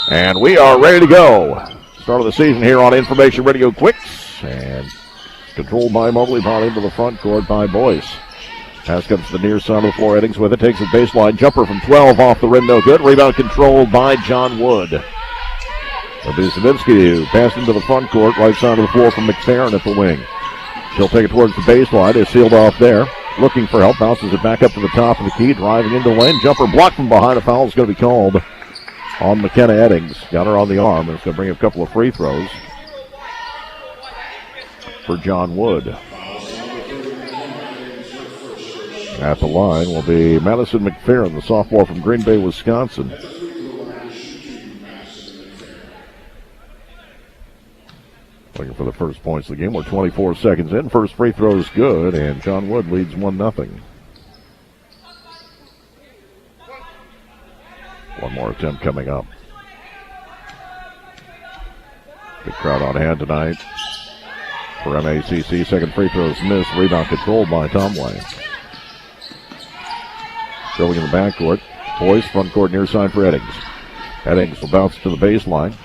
And we are ready to go. Start of the season here on Information Radio Quicks. And controlled by Mobley, brought into the front court by Boyce. Pass comes to the near side of the floor. Eddings with it. Takes a baseline jumper from 12 off the rim. No good. Rebound controlled by John Wood. It'll be Zabinski who passed into the front court. Right side of the floor from McFerrin at the wing. She'll take it towards the baseline. It's sealed off there. Looking for help. Bounces it back up to the top of the key. Driving into the lane. Jumper blocked from behind. A foul is going to be called on McKenna Eddings. Got her on the arm. And it's going to bring up a couple of free throws for John Wood. At the line will be Madison McFerrin, the sophomore from Green Bay, Wisconsin. Looking for the first points of the game. We're 24 seconds in. First free throw is good, and John Wood leads 1-0. One more attempt coming up. Good crowd on hand tonight for MACC. Second free throw is missed. Rebound controlled by Tomway. Drilling in the backcourt. Boyce, front court near side for Eddings. Eddings will bounce to the baseline.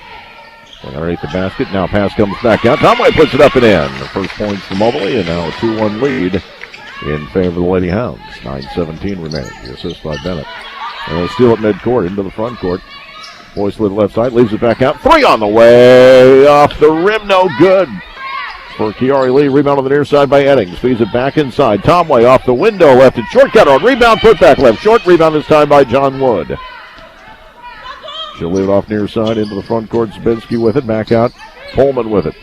Underneath the basket. Now pass comes back out. Tomway puts it up and in. The first points for Mobley, and now a 2-1 lead in favor of the Lady Hounds. 9:17 remaining. The assist by Bennett. And they'll steal it midcourt into the front court. Boyce to the left side. Leaves it back out. Three on the way. Off the rim. No good. For Kiari Lee, rebound on the near side by Eddings. Feeds it back inside. Tomway off the window, left it short. Cutter on rebound, put back left. Short rebound this time by John Wood. She'll leave it off near side into the front court. Zabinski with it, back out. Pullman with it.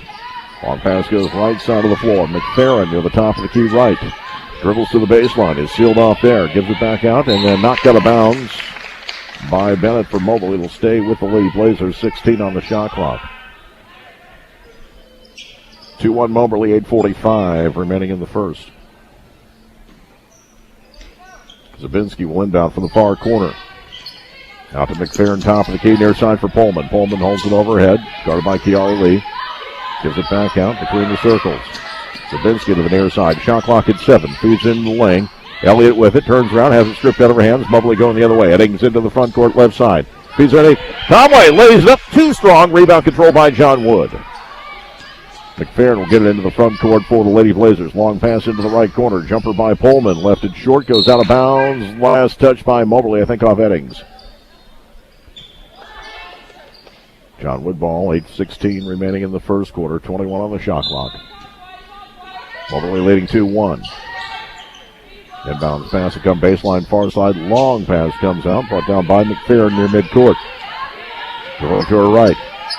Long pass goes right side of the floor. McFerrin near the top of the key right. Dribbles to the baseline. Is sealed off there. Gives it back out and then knocked out of bounds by Bennett for Mobley. It'll stay with the Lady Blazers. 16 on the shot clock. 2-1 Moberly, 8:45 remaining in the first. Zabinski will inbound from the far corner. Out to McFerrin, top of the key, near side for Pullman. Pullman holds it overhead, guarded by Kiara Lee. Gives it back out between the circles. Zabinski to the near side. Shot clock at 7. Feeds in the lane. Elliott with it, turns around, has it stripped out of her hands. Mobley going the other way. Eddings into the front court, left side. Feeds ready. Tomway lays it up, too strong. Rebound control by John Wood. McFerrin will get it into the front court for the Lady Blazers. Long pass into the right corner. Jumper by Pullman. Left it short. Goes out of bounds. Last touch by Mobley, I think, off Eddings. John Wood ball. 8:16 remaining in the first quarter. 21 on the shot clock. Mobley leading 2-1. Inbounds pass will come baseline far side. Long pass comes out. Brought down by McFerrin near midcourt. Going to her right.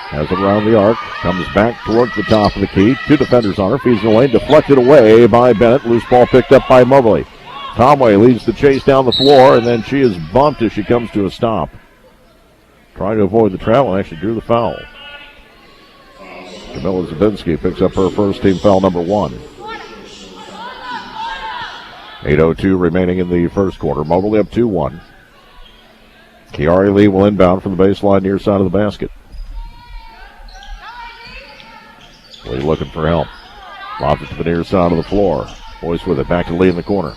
Has it around the arc. Comes back towards the top of the key. Two defenders on her. Feeds in the lane. Deflected away by Bennett. Loose ball picked up by Mobley. Tomway leads the chase down the floor, and then she is bumped as she comes to a stop. Trying to avoid the travel and actually drew the foul. Camilla Zabinski picks up her first team foul, number 1. 8:02 remaining in the first quarter. Mobley up 2-1. Kiari Lee will inbound from the baseline near side of the basket. Lee looking for help. Lobs it to the near side of the floor. Boyce with it. Back to Lee in the corner.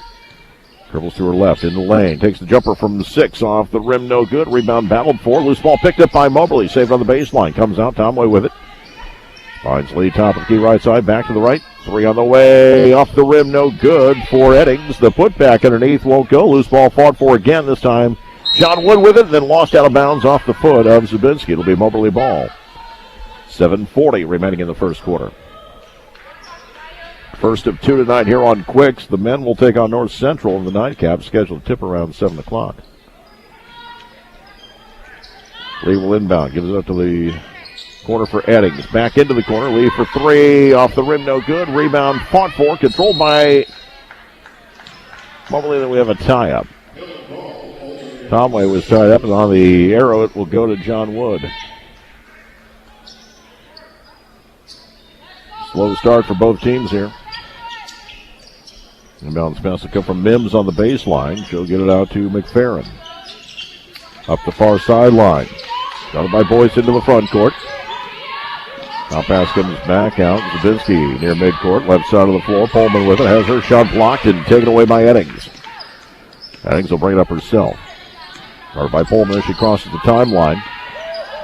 Dribbles to her left. In the lane. Takes the jumper from 6. Off the rim. No good. Rebound battled for. Loose ball picked up by Mobley. Saved on the baseline. Comes out. Tomway with it. Finds Lee top of the key right side. Back to the right. 3 on the way. Off the rim. No good for Eddings. The putback underneath won't go. Loose ball fought for again. This time John Wood with it. Then lost out of bounds off the foot of Zabinski. It'll be Mobley ball. 7:40 remaining in the first quarter. First of 2 tonight here on Quicks. The men will take on North Central in the nightcap, scheduled to tip around 7 o'clock. Lee will inbound, gives it up to the corner for Eddings. Back into the corner, Lee for 3. Off the rim, no good. Rebound fought for, controlled by Mobley. Then we have a tie-up. Tomway was tied up, and on the arrow it will go to John Wood. Slow start for both teams here. Inbounds pass will come from Mims on the baseline. She'll get it out to McFerrin. Up the far sideline. Got it by Boyce into the front court. Now pass comes back out. Zabinski near midcourt. Left side of the floor. Pullman with it. Has her shot blocked and taken away by Eddings. Eddings will bring it up herself. Or by Pullman as she crosses the timeline.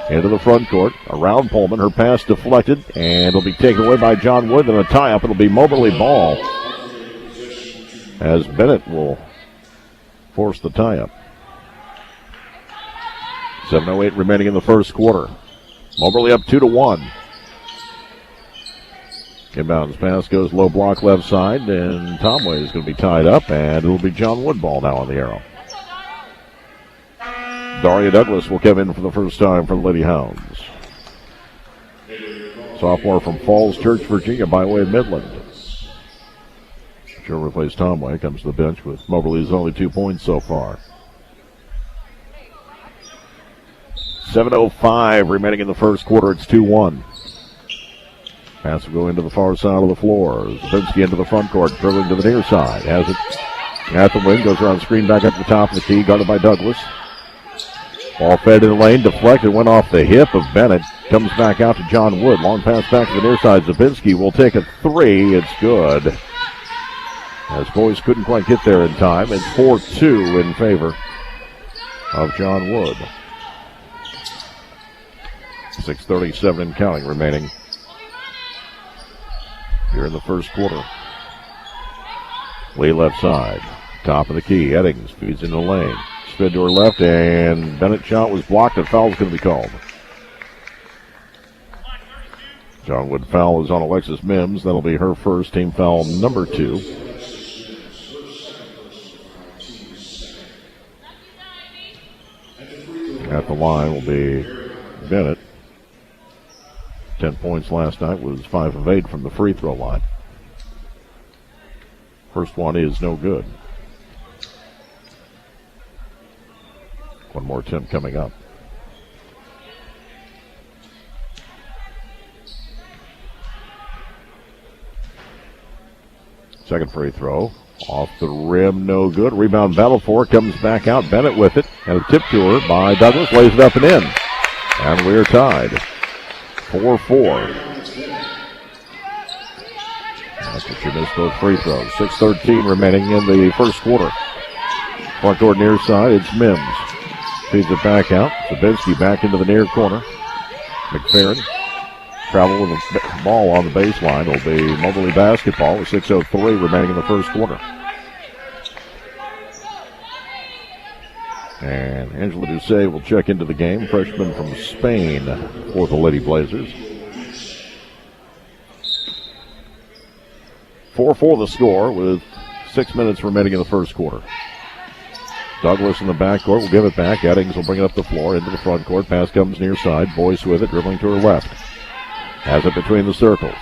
Into the front court. Around Pullman. Her pass deflected. And it'll be taken away by John Wood. And a tie-up. It'll be Moberly ball. As Bennett will force the tie-up. 7:08 remaining in the first quarter. Moberly up 2-1. Inbounds pass goes low block left side, and Tomway is going to be tied up, and it'll be John Wood ball now on the arrow. Daria Douglas will come in for the first time for the Lady Hounds. Sophomore from Falls Church, Virginia, by way of Midland. She'll replace Tomway, comes to the bench with Moberly's only 2 points so far. 7:05 remaining in the first quarter. It's 2-1. Pass will go into the far side of the floor. Zabinski into the front court, dribbling to the near side. Has it at the wing, goes around screen back up the top of the key, guarded by Douglas. Ball fed in the lane, deflected, went off the hip of Bennett. Comes back out to John Wood. Long pass back to the near side. Zabinski will take a three. It's good. As boys couldn't quite get there in time. It's 4-2 in favor of John Wood. 6:37 and counting remaining here in the first quarter. Lee left side. Top of the key. Eddings feeds into the lane. Spin to her left, and Bennett's shot was blocked. A foul's going to be called. John Wood foul is on Alexis Mims. That'll be her first, team foul number 2. At the line will be Bennett. 10 points last night, was 5 of 8 from the free throw line. First one is no good. One more attempt coming up. Second free throw. Off the rim, no good. Rebound battle for, comes back out. Bennett with it. And a tip to her by Douglas. Lays it up and in. And we're tied. 4-4. After she missed both free throws. 6:13 remaining in the first quarter. Front court near side, it's Mims. Feeds it back out. Zabinski back into the near corner. McFerrin travel with the ball on the baseline. It'll be Moberly basketball with 6:03 remaining in the first quarter. And Angela Gassama will check into the game. Freshman from Spain for the Lady Blazers. 4-4 the score with 6 minutes remaining in the first quarter. Douglas in the backcourt will give it back. Eddings will bring it up the floor into the front court. Pass comes near side. Boyce with it, dribbling to her left. Has it between the circles.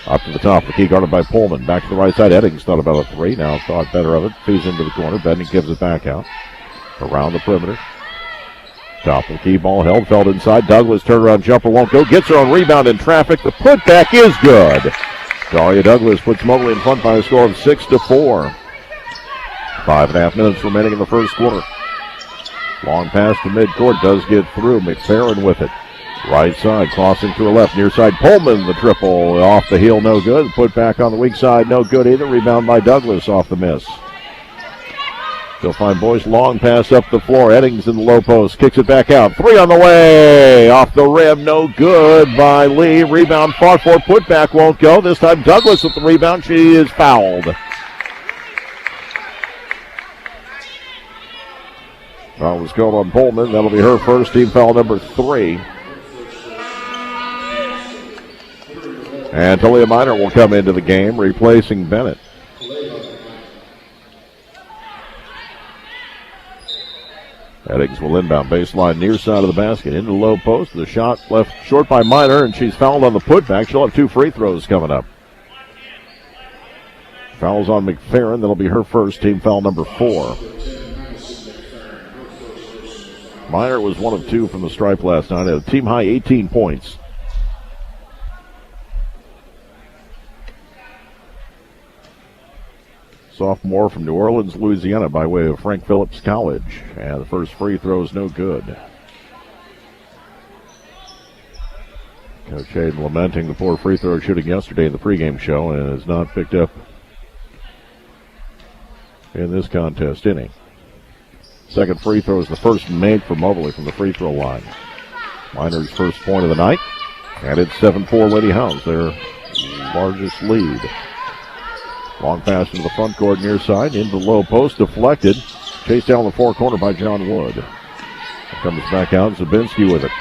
Up to the top, the key guarded by Pullman. Back to the right side. Eddings thought about a three. Now thought better of it. Feeds into the corner. Bending gives it back out. Around the perimeter. Top of the key, ball held, felled inside. Douglas turnaround jumper won't go. Gets her on rebound in traffic. The putback is good. Daria Douglas puts Moberly in front by a score of 6-4. 5.5 minutes remaining in the first quarter. Long pass to midcourt, does get through. McFerrin with it. Right side, crossing to her left. Near side, Pullman, the triple. Off the heel, no good. Put back on the weak side, no good either. Rebound by Douglas off the miss. They'll find Boyce, long pass up the floor. Eddings in the low post, kicks it back out. Three on the way. Off the rim, no good by Lee. Rebound far for, putback won't go. This time Douglas with the rebound. She is fouled. Foul was called on Pullman. That'll be her first, team foul number 3. And Talia Minor will come into the game, replacing Bennett. Eddings will inbound baseline near side of the basket into the low post. The shot left short by Minor, and she's fouled on the putback. She'll have 2 free throws coming up. Fouls on McFerrin. That'll be her first, team foul number 4. Minor was 1 of 2 from the stripe last night. Had a team high 18 points. Sophomore from New Orleans, Louisiana, by way of Frank Phillips College. And the first free throw is no good. Coach Hayden lamenting the poor free throw shooting yesterday in the pregame show and has not picked up in this contest inning. Second free throw is the first made for Moberly from the free throw line. Minor's first point of the night. And it's 7-4 Lady Hounds, their largest lead. Long pass into the front court near side, into the low post, deflected. Chased down the far corner by John Wood. Comes back out, Zabinski with it.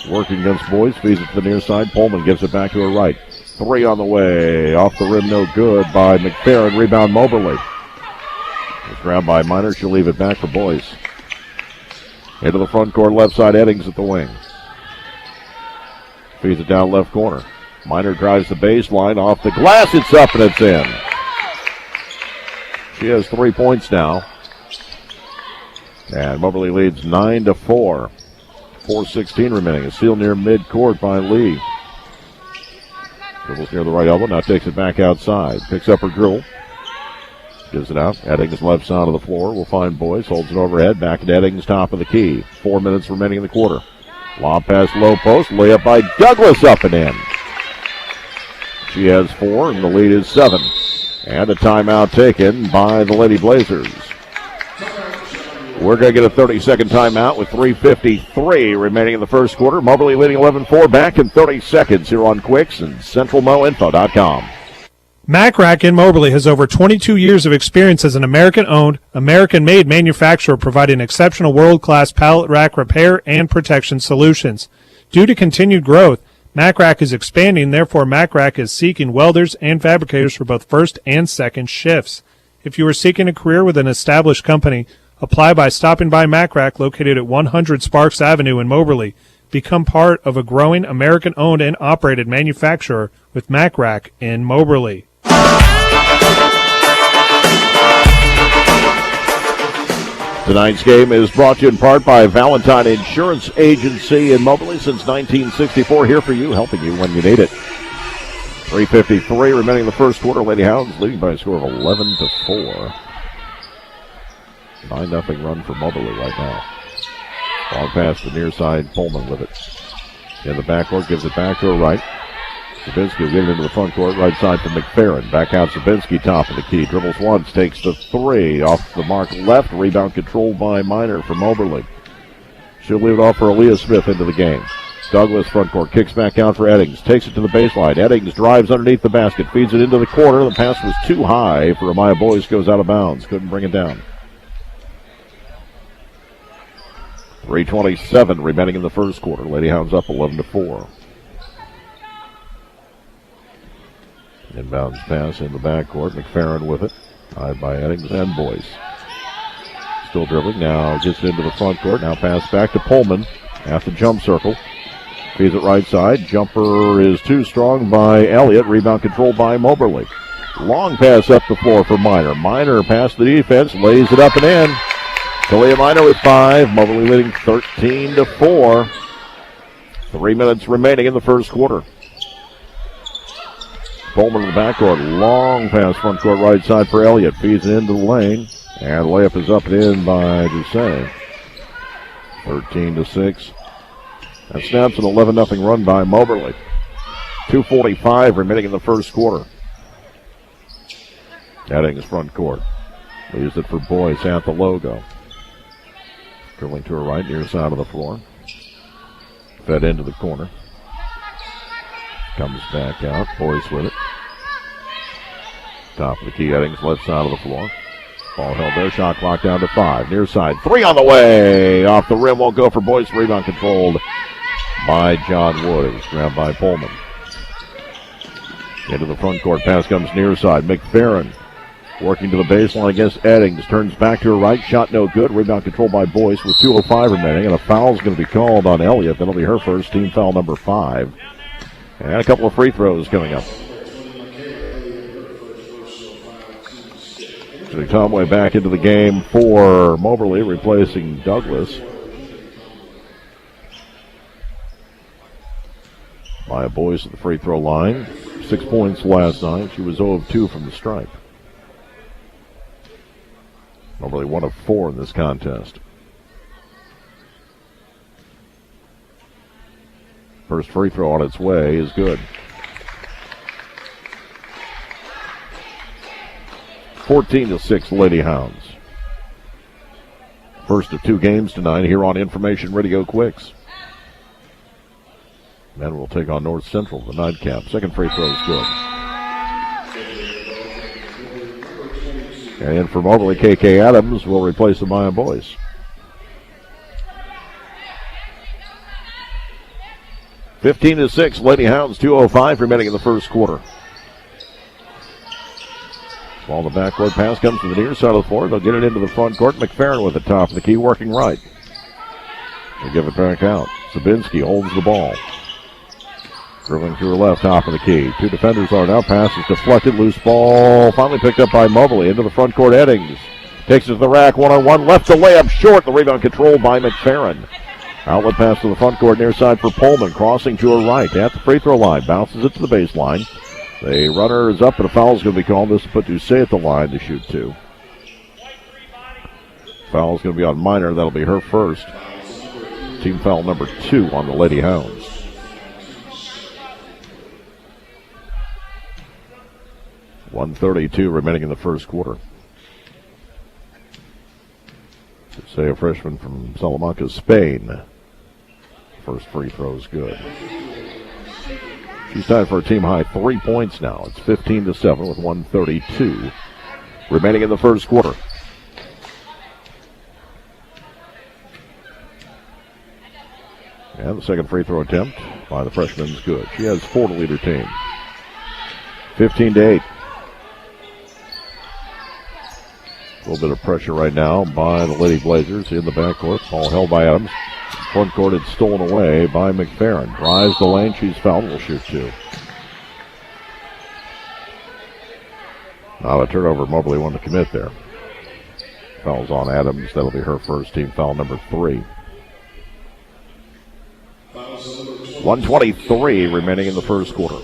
Working against boys, feeds it to the near side. Pullman gives it back to her right. Three on the way. Off the rim, no good by McFerrin. Rebound Moberly. It's grabbed by Minor. She'll leave it back for boys. Into the front court, left side. Eddings at the wing. Feeds it down left corner. Minor drives the baseline off the glass. It's up and it's in. She has 3 points now. And Moberly leads 9-4. 4:16 remaining. A steal near midcourt by Lee. Dribbles near the right elbow. Now takes it back outside. Picks up her dribble. Gives it out. Eddings left side of the floor. Will find Boyce. Holds it overhead. Back to Eddings, top of the key. 4 minutes remaining in the quarter. Lob pass low post. Layup by Douglas up and in. She has 4 and the lead is 7. And a timeout taken by the Lady Blazers. We're going to get a 30-second timeout with 3:53 remaining in the first quarter. Moberly leading 11-4. Back in 30 seconds here on Quicks and CentralMoInfo.com. MacRack in Moberly has over 22 years of experience as an American-owned, American-made manufacturer providing exceptional world-class pallet rack repair and protection solutions. Due to continued growth, MacRack is expanding. Therefore, MacRack is seeking welders and fabricators for both first and second shifts. If you are seeking a career with an established company, apply by stopping by MacRack located at 100 Sparks Avenue in Moberly. Become part of a growing American-owned and operated manufacturer with MacRack in Moberly. Tonight's game is brought to you in part by Valentine Insurance Agency in Moberly since 1964. Here for you, helping you when you need it. 3:53 remaining in the first quarter. Lady Hounds leading by a score of 11-4. 9-0 run for Moberly right now. Long pass to the near side. Pullman with it. In the backcourt, gives it back to her right. Zabinski will get it into the front court. Right side for McFerrin. Back out Zabinski, top of the key. Dribbles once, takes the three. Off the mark left. Rebound controlled by Minor for Moberly. She'll leave it off for Aaliyah Smith into the game. Douglas front court. Kicks back out for Eddings. Takes it to the baseline. Eddings drives underneath the basket. Feeds it into the corner. The pass was too high for Amaya Boyce. Goes out of bounds. Couldn't bring it down. 3:27 remaining in the first quarter. Lady Hounds up 11-4. Inbounds pass in the backcourt. McFerrin with it. High by Eddings and Boyce. Still dribbling. Now gets it into the front court. Now pass back to Pullman at the jump circle. Feeds it right side. Jumper is too strong by Elliott. Rebound controlled by Moberly. Long pass up the floor for Minor. Minor past the defense. Lays it up and in. Talia Minor with 5. Moberly leading 13-4. 3 minutes remaining in the first quarter. Pullman in the backcourt. Long pass front court right side for Elliott. Feeds it into the lane. And layup is up and in by Doucet. 13-6. That snaps an 11-0 run by Moberly. 2:45 remaining in the first quarter. Eddings front court. Leaves it for Boyce at the logo. Dribbling to her right, near side of the floor. Fed into the corner. Comes back out. Boyce with it. Top of the key. Eddings left side of the floor. Ball held there. Shot clock down to 5. Near side. 3 on the way. Off the rim. Won't go for Boyce. Rebound controlled by John Woods. Grabbed by Pullman. Into the front court. Pass comes near side. McFerrin working to the baseline against Eddings. Turns back to her right. Shot no good. Rebound controlled by Boyce with 2:05 remaining. And a foul is going to be called on Elliott. That'll be her first. Team foul number 5. And a couple of free throws coming up. So Tomway back into the game for Moberly, replacing Douglas. Maya Boyce at the free throw line. 6 points last night. She was 0 of 2 from the stripe. Moberly 1 of 4 in this contest. First free throw on its way is good. 14-6 Lady Hounds. First of two games tonight here on Information Radio Quicks. Then we'll take on North Central, the nightcap. Second free throw is good. And for Moberly, KK Adams will replace the Maya boys. (15-6), Lady Hounds, 2:05 remaining in the first quarter. Ball in the backcourt, pass comes to the near side of the floor. They'll get it into the front court. McFerrin with the top of the key, working right. They give it back out. Sabinski holds the ball. Dribbling through her left, top of the key. Two defenders are now. Pass is deflected. Loose ball. Finally picked up by Moberly. Into the front court, Eddings. Takes it to the rack. One-on-one. Left the layup short. The rebound controlled by McFerrin. Outlet pass to the front court, near side for Pullman. Crossing to her right at the free throw line. Bounces it to the baseline. The runner is up, and a foul is going to be called. This will put Doucet at the line to shoot two. Foul is going to be on Minor. That'll be her first. Team foul number 2 on the Lady Hounds. .132 remaining in the first quarter. Say a freshman from Salamanca, Spain. First free throw is good. She's tied for a team high 3 points now. It's 15-7 with 1:32 remaining in the first quarter. And the second free throw attempt by the freshman is good. She has 4 to lead her team. 15-8. A little bit of pressure right now by the Lady Blazers in the backcourt. Ball held by Adams. Front court is stolen away by McFerrin. Drives the lane. She's fouled. Will shoot two. Now a turnover. Moberly wanted to commit there. Foul's on Adams. That'll be her first, team foul number 3. 1:23 remaining in the first quarter.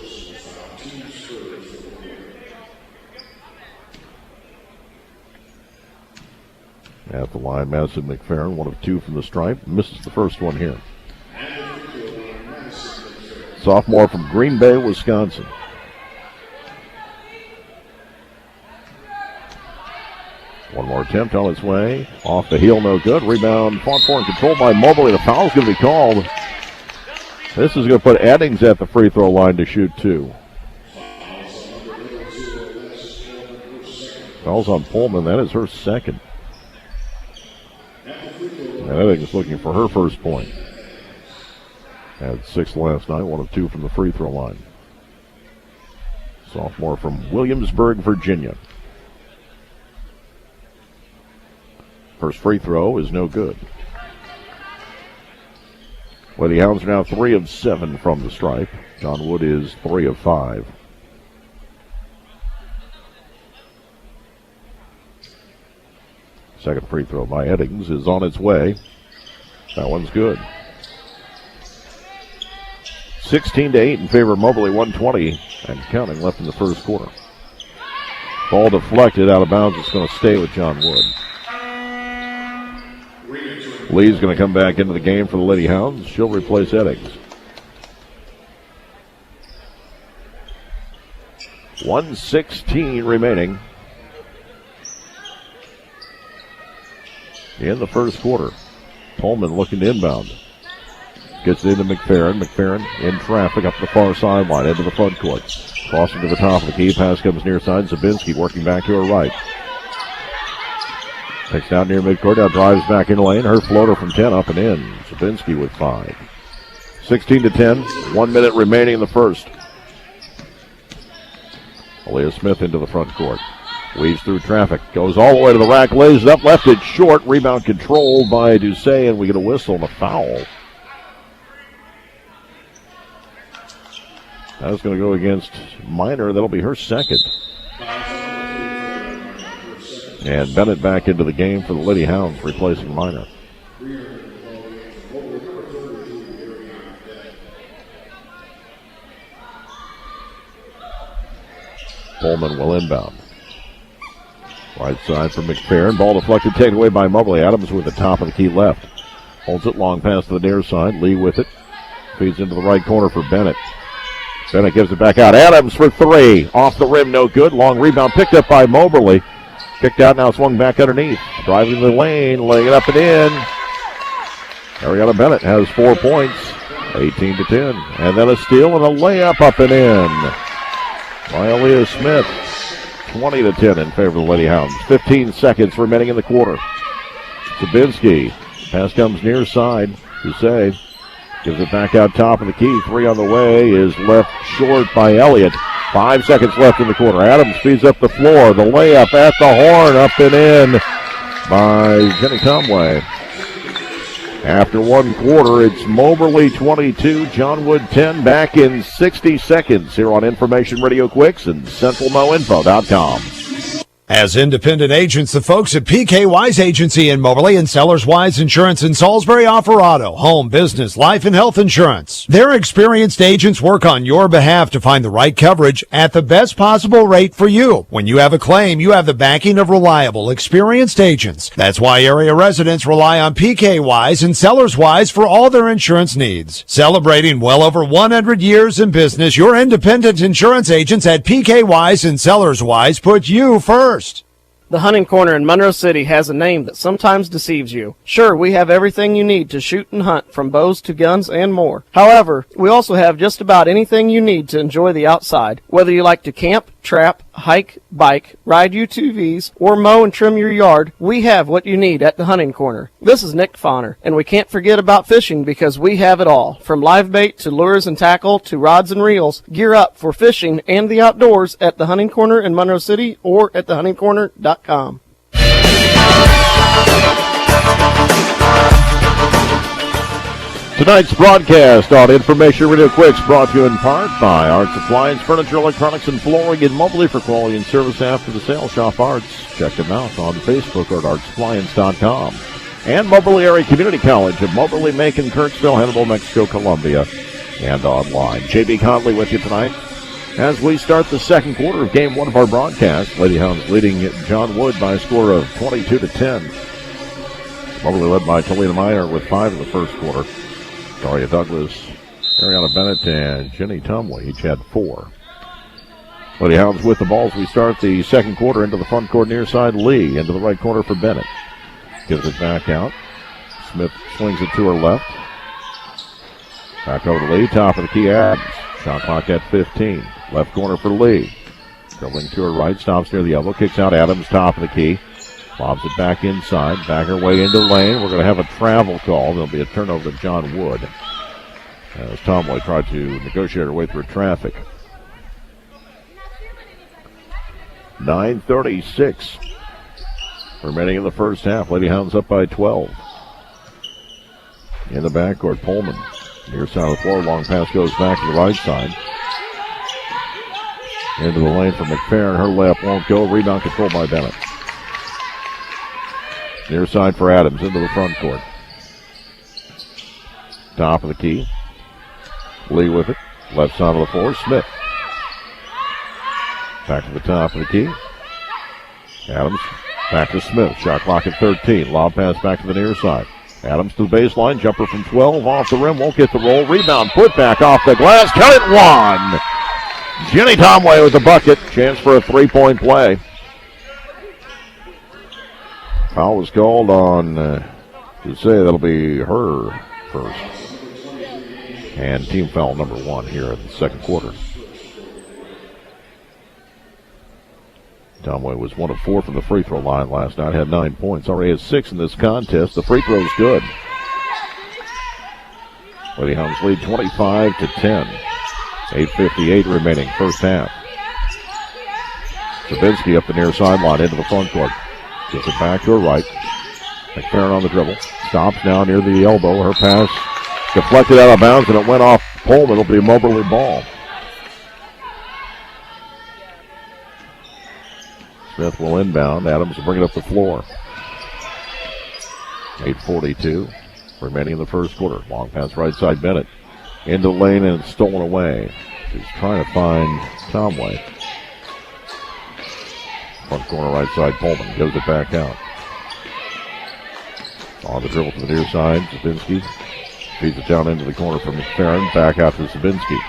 At the line, Madison McFerrin, 1 of 2 from the stripe. Misses the first one here. Sophomore from Green Bay, Wisconsin. One more attempt on its way. Off the heel, no good. Rebound fought for and controlled by Moberly. The foul's going to be called. This is going to put Eddings at the free throw line to shoot 2. Foul's on Pullman. That is her second. And Eddings looking for her first point. Had 6 last night, 1 of 2 from the free throw line. Sophomore from Williamsburg, Virginia. First free throw is no good. Lady Hounds are now 3 of 7 from the stripe. John Wood is 3 of 5. Second free throw by Eddings is on its way. That one's good. 16-8 in favor of Moberly, 1:20 and counting left in the first quarter. Ball deflected out of bounds. It's going to stay with John Wood. Lee's going to come back into the game for the Lady Hounds. She'll replace Eddings. 1:16 remaining in the first quarter. Pullman looking to inbound. Gets it into McFerrin. McFerrin in traffic up the far sideline into the front court. Crossing to the top of the key. Pass comes near side. Zabinski working back to her right. Takes down near midcourt. Now drives back in lane. Her floater from 10 up and in. Zabinski with 5. 16-10. 1 minute remaining in the first. Aaliyah Smith into the front court. Weaves through traffic. Goes all the way to the rack. Lays it up. Left it short. Rebound controlled by Doucet. And we get a whistle and a foul. That's going to go against Minor. That'll be her second. And Bennett back into the game for the Lady Hounds, replacing Minor. Pullman will inbound. Right side for McFerrin. Ball deflected, taken away by Moberly. Adams with the top of the key left. Holds it long pass to the near side. Lee with it. Feeds into the right corner for Bennett. Bennett gives it back out. Adams for 3. Off the rim, no good. Long rebound picked up by Moberly. Kicked out, now swung back underneath. Driving the lane, laying it up and in. Ariana Bennett has 4 points, 18-10. And then a steal and a layup up and in by Aaliyah Smith. 20-10 in favor of the Lady Hounds. 15 seconds remaining in the quarter. Sabinski. Pass comes near side. Hussein gives it back out top of the key. 3 on the way is left short by Elliott. 5 seconds left in the quarter. Adams speeds up the floor. The layup at the horn, up and in by Jenny Conway. After 1 quarter, it's Moberly 22, John Wood 10. Back in 60 seconds here on Information Radio Quicks and CentralNoInfo.com. As independent agents, the folks at PK Wise Agency in Moberly and Sellers Wise Insurance in Salisbury offer auto, home, business, life, and health insurance. Their experienced agents work on your behalf to find the right coverage at the best possible rate for you. When you have a claim, you have the backing of reliable, experienced agents. That's why area residents rely on PK Wise and Sellers Wise for all their insurance needs. Celebrating well over 100 years in business, your independent insurance agents at PK Wise and Sellers Wise put you first. The Hunting Corner in Monroe City has a name that sometimes deceives you. Sure, we have everything you need to shoot and hunt, from bows to guns and more. However, we also have just about anything you need to enjoy the outside. Whether you like to camp, trap, hike, bike, ride UTVs, or mow and trim your yard, we have what you need at the Hunting Corner. This is Nick Fauner, and we can't forget about fishing because we have it all. From live bait to lures and tackle to rods and reels, gear up for fishing and the outdoors at the Hunting Corner in Monroe City or at thehuntingcorner.com. Tonight's broadcast on Information Radio Quicks brought to you in part by Arts Appliance, Furniture, Electronics, and Flooring in Moberly. For quality and service after the sale, shop Arts. Check them out on Facebook or at artsappliance.com. And Moberly Area Community College of Moberly, Macon, Kirksville, Hannibal, Mexico, Columbia, and online. J.B. Conley with you tonight as we start the second quarter of Game 1 of our broadcast. Lady Hounds leading John Wood by a score of 22-10. Moberly led by Talina Meyer with 5 in the first quarter. Daria Douglas, Ariana Bennett, and Jenny Tumley each had 4. Lady Hounds with the ball as we start the second quarter. Into the front court near side, Lee. Into the right corner for Bennett. Gives it back out. Smith swings it to her left. Back over to Lee. Top of the key, Adams. Shot clock at 15. Left corner for Lee. Dribbling to her right. Stops near the elbow. Kicks out Adams. Top of the key. Lobs it back inside. Back her way into the lane. We're going to have a travel call. There'll be a turnover to John Wood as Tomley tried to negotiate her way through traffic. 9:36 remaining in the first half. Lady Hounds up by 12. In the backcourt, Pullman. Near side of the floor. Long pass goes back to the right side. Into the lane for McFerrin. Her layup won't go. Rebound controlled by Bennett. Near side for Adams into the front court. Top of the key. Lee with it. Left side of the floor. Smith. Back to the top of the key. Adams back to Smith. Shot clock at 13. Lob pass back to the near side. Adams to the baseline. Jumper from 12. Off the rim. Won't get the roll. Rebound. Put back off the glass. Count it. 1. Jenny Tomway with the bucket. Chance for a 3-point play. Foul was called on, to say that'll be her first. And team foul number 1 here in the second quarter. Tomway was 1 of 4 from the free throw line last night. Had 9 points. Already has 6 in this contest. The free throw's good. Lady Hounds lead 25-10. 8:58 remaining first half. Zabinski up the near sideline into the front court. Gives it back to her right. McFerrin on the dribble. Stops now near the elbow. Her pass deflected out of bounds, and it went off Pullman. It'll be a Moberly ball. Smith will inbound. Adams will bring it up the floor. 8:42 remaining in the first quarter. Long pass right side, Bennett. Into the lane, and it's stolen away. She's trying to find Tomway. Front corner right side, Pullman gives it back out. On the dribble to the near side, Zabinski feeds it down into the corner for McFerrin. Back out to Zabinski.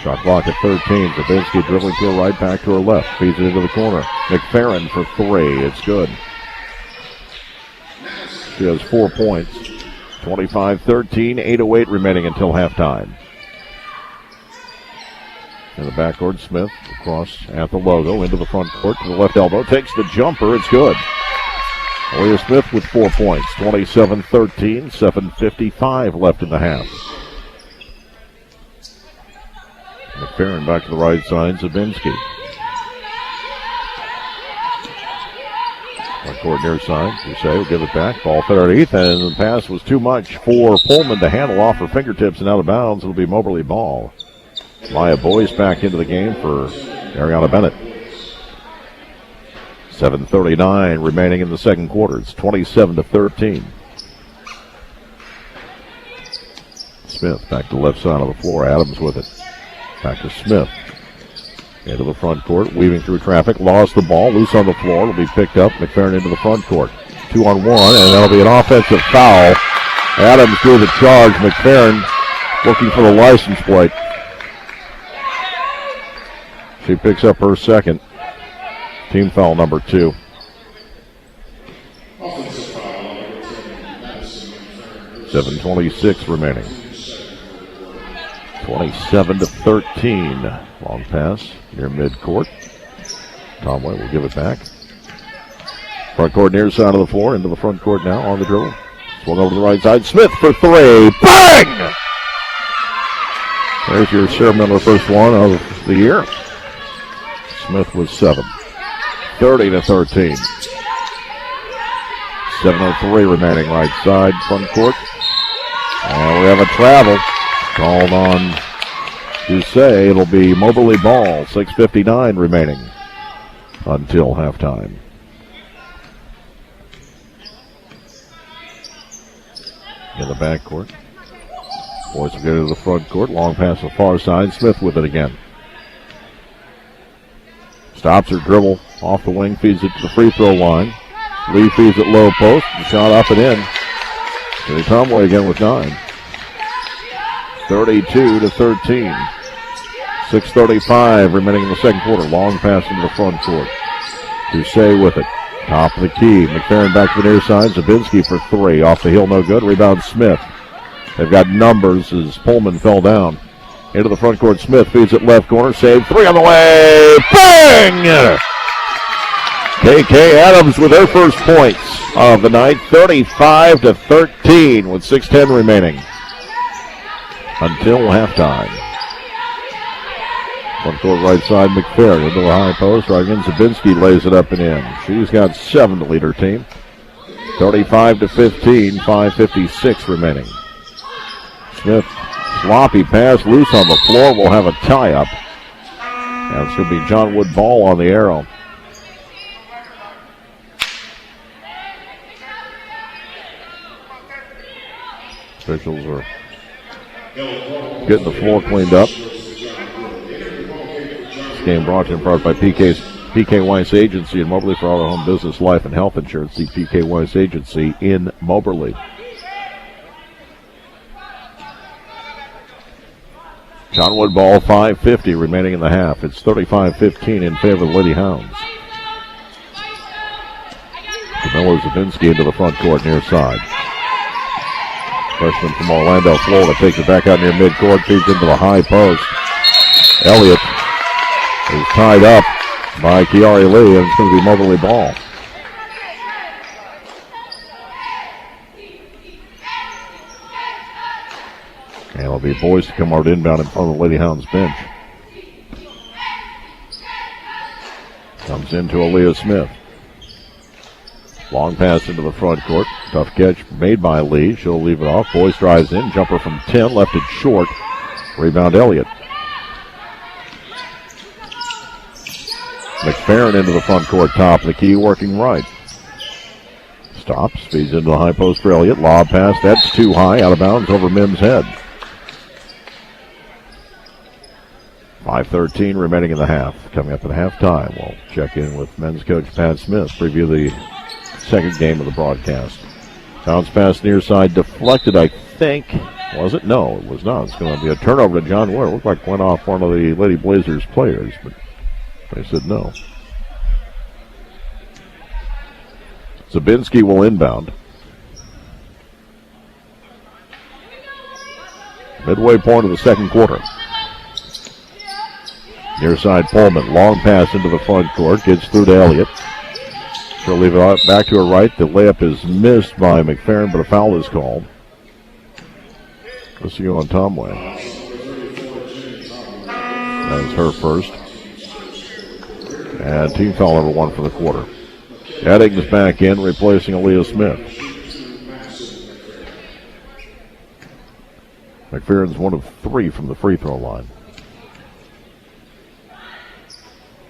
Shot clock at 13. Zabinski dribbling to her right, back to her left. Feeds it into the corner. McFerrin for three. It's good. She has 4 points. 25-13, 8:08 remaining until halftime. In the backcourt, Smith across at the logo, into the front court to the left elbow. Takes the jumper. It's good. Aaliyah Smith with 4 points. 27-13, 7:55 left in the half. McFerrin back to the right side. Zabinski. Front court near side. Dusay will give it back. Ball fed underneath, and the pass was too much for Pullman to handle off her fingertips and out of bounds. It'll be Moberly ball. Maya Boyce back into the game for Ariana Bennett. 7:39 remaining in the second quarter. It's 27-13. Smith back to the left side of the floor. Adams with it. Back to Smith. Into the front court. Weaving through traffic. Lost the ball. Loose on the floor. It'll be picked up. McFerrin into the front court. 2-on-1, and that'll be an offensive foul. Adams through the charge. McFerrin looking for the license plate. She picks up her second. Team foul number 2. 7:26 remaining. 27-13. Long pass near midcourt. Tomway will give it back. Front court near side of the floor. Into the front court now on the dribble. Swung over to the right side. Smith for three. Bang! There's your ceremonial first one of the year. Smith was 7. 30-13. 7:03 remaining right side, front court. And we have a travel called on Dusay. It'll be Moberly ball. 6:59 remaining until halftime. In the backcourt. Boys will go to the front court. Long pass to the far side. Smith with it again. Stops her dribble off the wing, feeds it to the free throw line. Lee feeds it low post. The shot up and in. Jenny Tomway again with 9. 32-13. 6:35 remaining in the second quarter. Long pass into the front court. Dusay with it. Top of the key. McFerrin back to the near side. Zabinski for 3. Off the heel, no good. Rebound Smith. They've got numbers as Pullman fell down. Into the front court, Smith feeds it left corner. Save 3 on the way. Bang! KK Adams with her first points of the night. 35-13 with 6:10 remaining until halftime. Front court right side, McFerrin into the high post. Right again, Zabinski lays it up and in. She's got 7 to lead her team. 35-15, 5:56 remaining. Smith, sloppy pass, loose on the floor. We'll have a tie-up. And it's going to be John Wood ball on the arrow. Officials are getting the floor cleaned up. This game brought to you in part by PK Weiss Agency in Moberly for all their home business, life, and health insurance. See PK Weiss Agency in Moberly. John Wood ball, 5:50 remaining in the half. It's 35-15 in favor of the Lady Hounds. Camilla Zabinski into the front court near side. Freshman from Orlando, Florida, takes it back out near midcourt, feeds into the high post. Elliott is tied up by Kiari Lee, and it's going to be Moberly ball. And it'll be boys to come out inbound in front of the Lady Hounds bench. Comes into Aaliyah Smith. Long pass into the front court. Tough catch made by Lee. She'll leave it off. Boyce drives in. Jumper from 10. Left it short. Rebound Elliott. McFerrin into the front court. Top of the key. Working right. Stops. Feeds into the high post for Elliott. Lob pass. That's too high. Out of bounds over Mims' head. 5:13 remaining in the half. Coming up at halftime. We'll check in with men's coach Pat Smith. Preview the second game of the broadcast. Bounce pass near side deflected, I think, Was it? No, it was not. It's going to be a turnover to John Wood. It looked like it went off one of the Lady Blazers players, but they said no. Zabinski will inbound. Midway point of the second quarter. Near side Pullman. Long pass into the front court. Gets through to Elliott. She'll leave it back to her right. The layup is missed by McFerrin, but a foul is called. Let's see on Tomway. That was her first. And team foul number 1 for the quarter. Eddings back in, replacing Aaliyah Smith. McFerrin's 1 of 3 from the free throw line.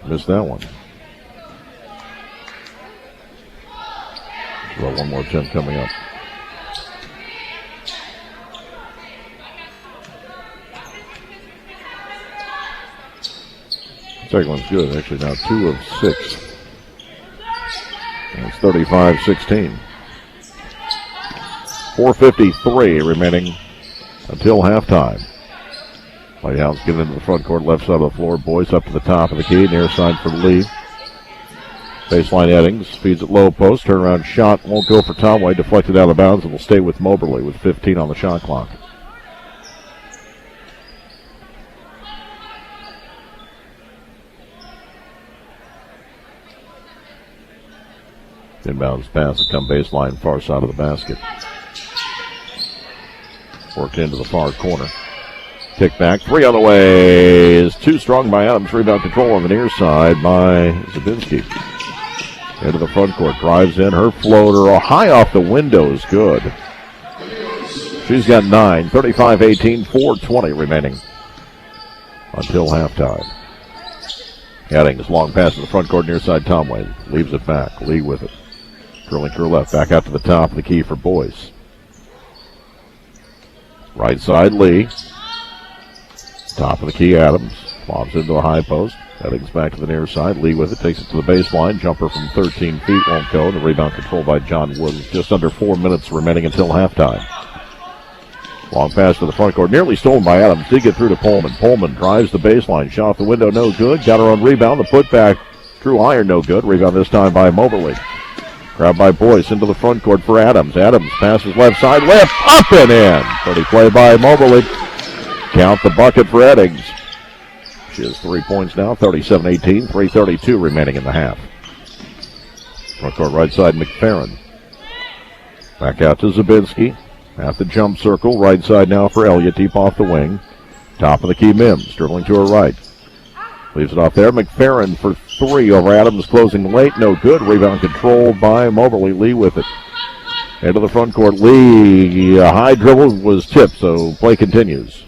Missed that one. Well, one more attempt coming up. Second one's good. Actually, now 2 of 6. And it's 35-16. 4:53 remaining until halftime. Lighthouse getting into the front court, left side of the floor. Boyce up to the top of the key, near side for Lee. Baseline Eddings, feeds it low post, turnaround shot, won't go for Tomway, deflected out of bounds, and will stay with Moberly with 15 on the shot clock. Inbounds pass to come baseline, far side of the basket. Worked into the far corner. Kick back, 3 on the way is too strong by Adams. Rebound control on the near side by Zabinski. Into the front court, drives in, her floater high off the window is good. She's got 9, 35-18, 4:20 remaining until halftime. Eddings, long pass to the front court, near side Tomway. Leaves it back, Lee with it. Curling to her left, back out to the top of the key for Boyce. Right side Lee. Top of the key Adams. Lobs into the high post. Eddings back to the near side. Lee with it, takes it to the baseline. Jumper from 13 feet won't go. The rebound controlled by John Wood. Just under 4 minutes remaining until halftime. Long pass to the front court, nearly stolen by Adams. Did get through to Pullman. Pullman drives the baseline. Shot off the window, no good. Got her on rebound. The putback, Drew Iron, no good. Rebound this time by Moberly. Grabbed by Boyce into the front court for Adams. Adams passes left side, left, up and in. Pretty play by Moberly. Count the bucket for Eddings. She has 3 points now, 37-18, 3:32 remaining in the half. Front court right side, McFerrin. Back out to Zabinski. At the jump circle, right side now for Elliott, deep off the wing. Top of the key, Mims, dribbling to her right. Leaves it off there. McFerrin for 3 over Adams, closing late, no good. Rebound controlled by Moberly. Lee with it. Into the front court, Lee, high dribble was tipped, so play continues.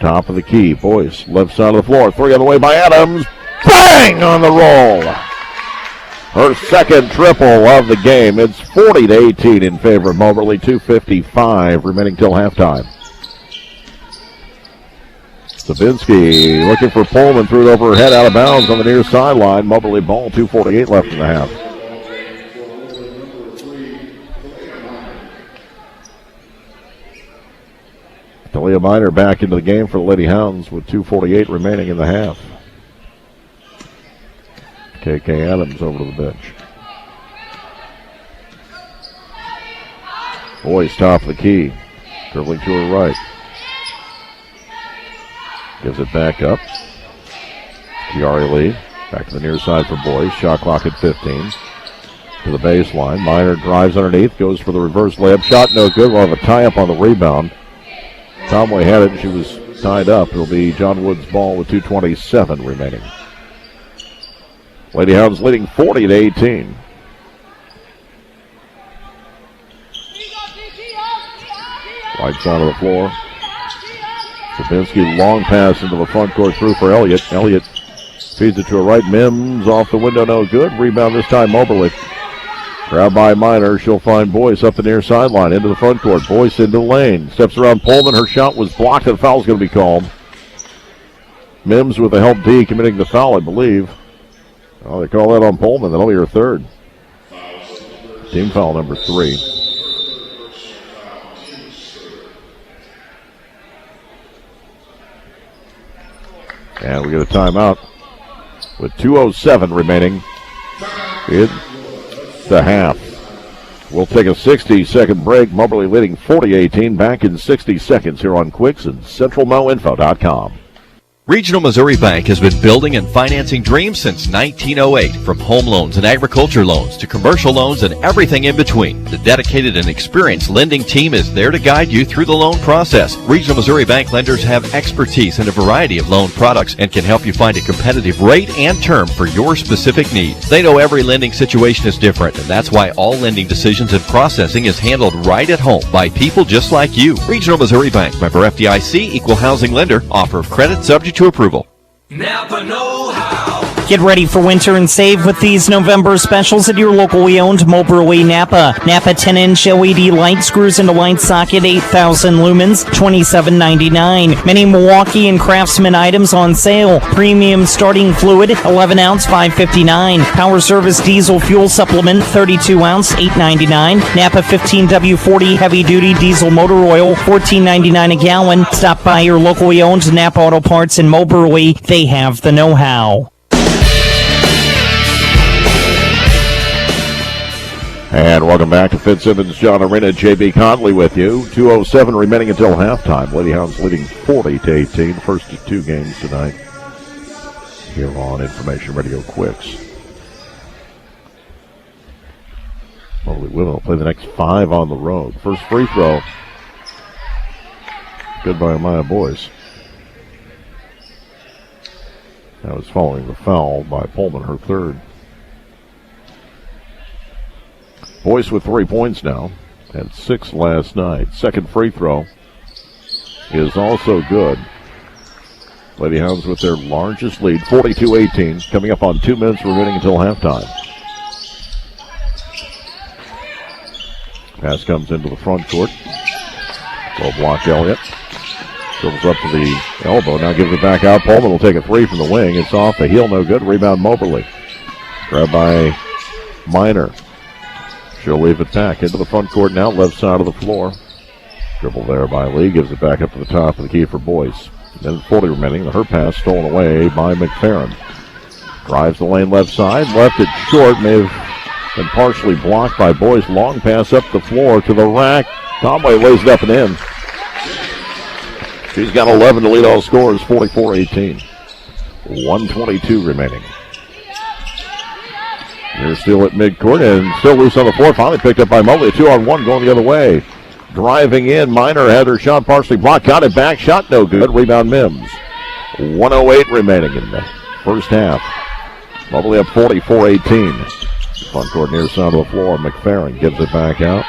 Top of the key, Boyce, left side of the floor. 3 on the way by Adams. Bang on the roll. Her second triple of the game. It's 40-18 in favor of Moberly. 2:55 remaining till halftime. Zabinski looking for Pullman, threw it over her head, out of bounds on the near sideline. Moberly ball, 2:48 left in the half. Talia Miner back into the game for the Lady Hounds with 2:48 remaining in the half. KK Adams over to the bench. Boyce top of the key. Dribbling to her right. Gives it back up. Kiari Lee. Back to the near side for Boyce. Shot clock at 15. To the baseline. Miner drives underneath. Goes for the reverse layup. Shot no good. We'll have a tie-up on the rebound. Tomway had it and she was tied up. It'll be John Wood's ball with 2:27 remaining. Lady Hounds leading 40-18. Right side of the floor. Zabinski long pass into the front court through for Elliott. Elliott feeds it to her right. Mims off the window, no good. Rebound this time Moberly. Grab by Miner. She'll find Boyce up the near sideline into the front court. Boyce into the lane. Steps around Pullman. Her shot was blocked and the foul's going to be called. Mims with the help D committing the foul, I believe. Oh, they call that on Pullman. That'll be her third. Team foul number 3. And we get a timeout with 2:07 remaining in the half. We'll take a 60-second break. Moberly leading 40-18. Back in 60 seconds here on Quicks and CentralMoInfo.com. Regional Missouri Bank has been building and financing dreams since 1908. From home loans and agriculture loans to commercial loans and everything in between, the dedicated and experienced lending team is there to guide you through the loan process. Regional Missouri Bank lenders have expertise in a variety of loan products and can help you find a competitive rate and term for your specific needs. They know every lending situation is different, and that's why all lending decisions and processing is handled right at home by people just like you. Regional Missouri Bank, member FDIC, equal housing lender, offer of credit subject to approval. Napa know-how. Get ready for winter and save with these November specials at your locally owned Moberly Napa. Napa 10-inch LED light screws into light socket, 8,000 lumens, $27.99. Many Milwaukee and Craftsman items on sale. Premium starting fluid, 11-ounce, $5.59. Power Service diesel fuel supplement, 32-ounce, $8.99. Napa 15W40 heavy-duty diesel motor oil, $14.99 a gallon. Stop by your locally owned Napa Auto Parts in Moberly. They have the know-how. And welcome back to Fitzsimmons John Arena. J.B. Conley with you. 2:07 remaining until halftime. Lady Hounds leading 40-18. First of two games tonight here on Information Radio Quicks. Moberly Women will play the next 5 on the road. First free throw. Good by Maya Boyce. That was following the foul by Pullman, her third. Boyce with 3 points now. Had 6 last night. Second free throw is also good. Lady Hounds with their largest lead, 42-18. Coming up on 2 minutes remaining until halftime. Pass comes into the front court. Low block Elliott. Dribbles up to the elbow. Now gives it back out. Pullman will take a three from the wing. It's off the heel. No good. Rebound Moberly. Grabbed by Minor. She'll leave it back into the front court now. Left side of the floor. Dribble there by Lee. Gives it back up to the top of the key for Boyce. Then 40 remaining. Her pass stolen away by McFerrin. Drives the lane left side. Left it short. May have been partially blocked by Boyce. Long pass up the floor to the rack. Conway lays it up and in. She's got 11 to lead all scores, 44-18. 1:22 remaining. They're still at midcourt and still loose on the floor. Finally picked up by Mobley. 2-on-1 going the other way. Driving in. Minor had her shot partially blocked. Got it back. Shot no good. Rebound Mims. 1:08 remaining in the first half. Mobley up 44-18. Front court near side of the floor. McFerrin gives it back out.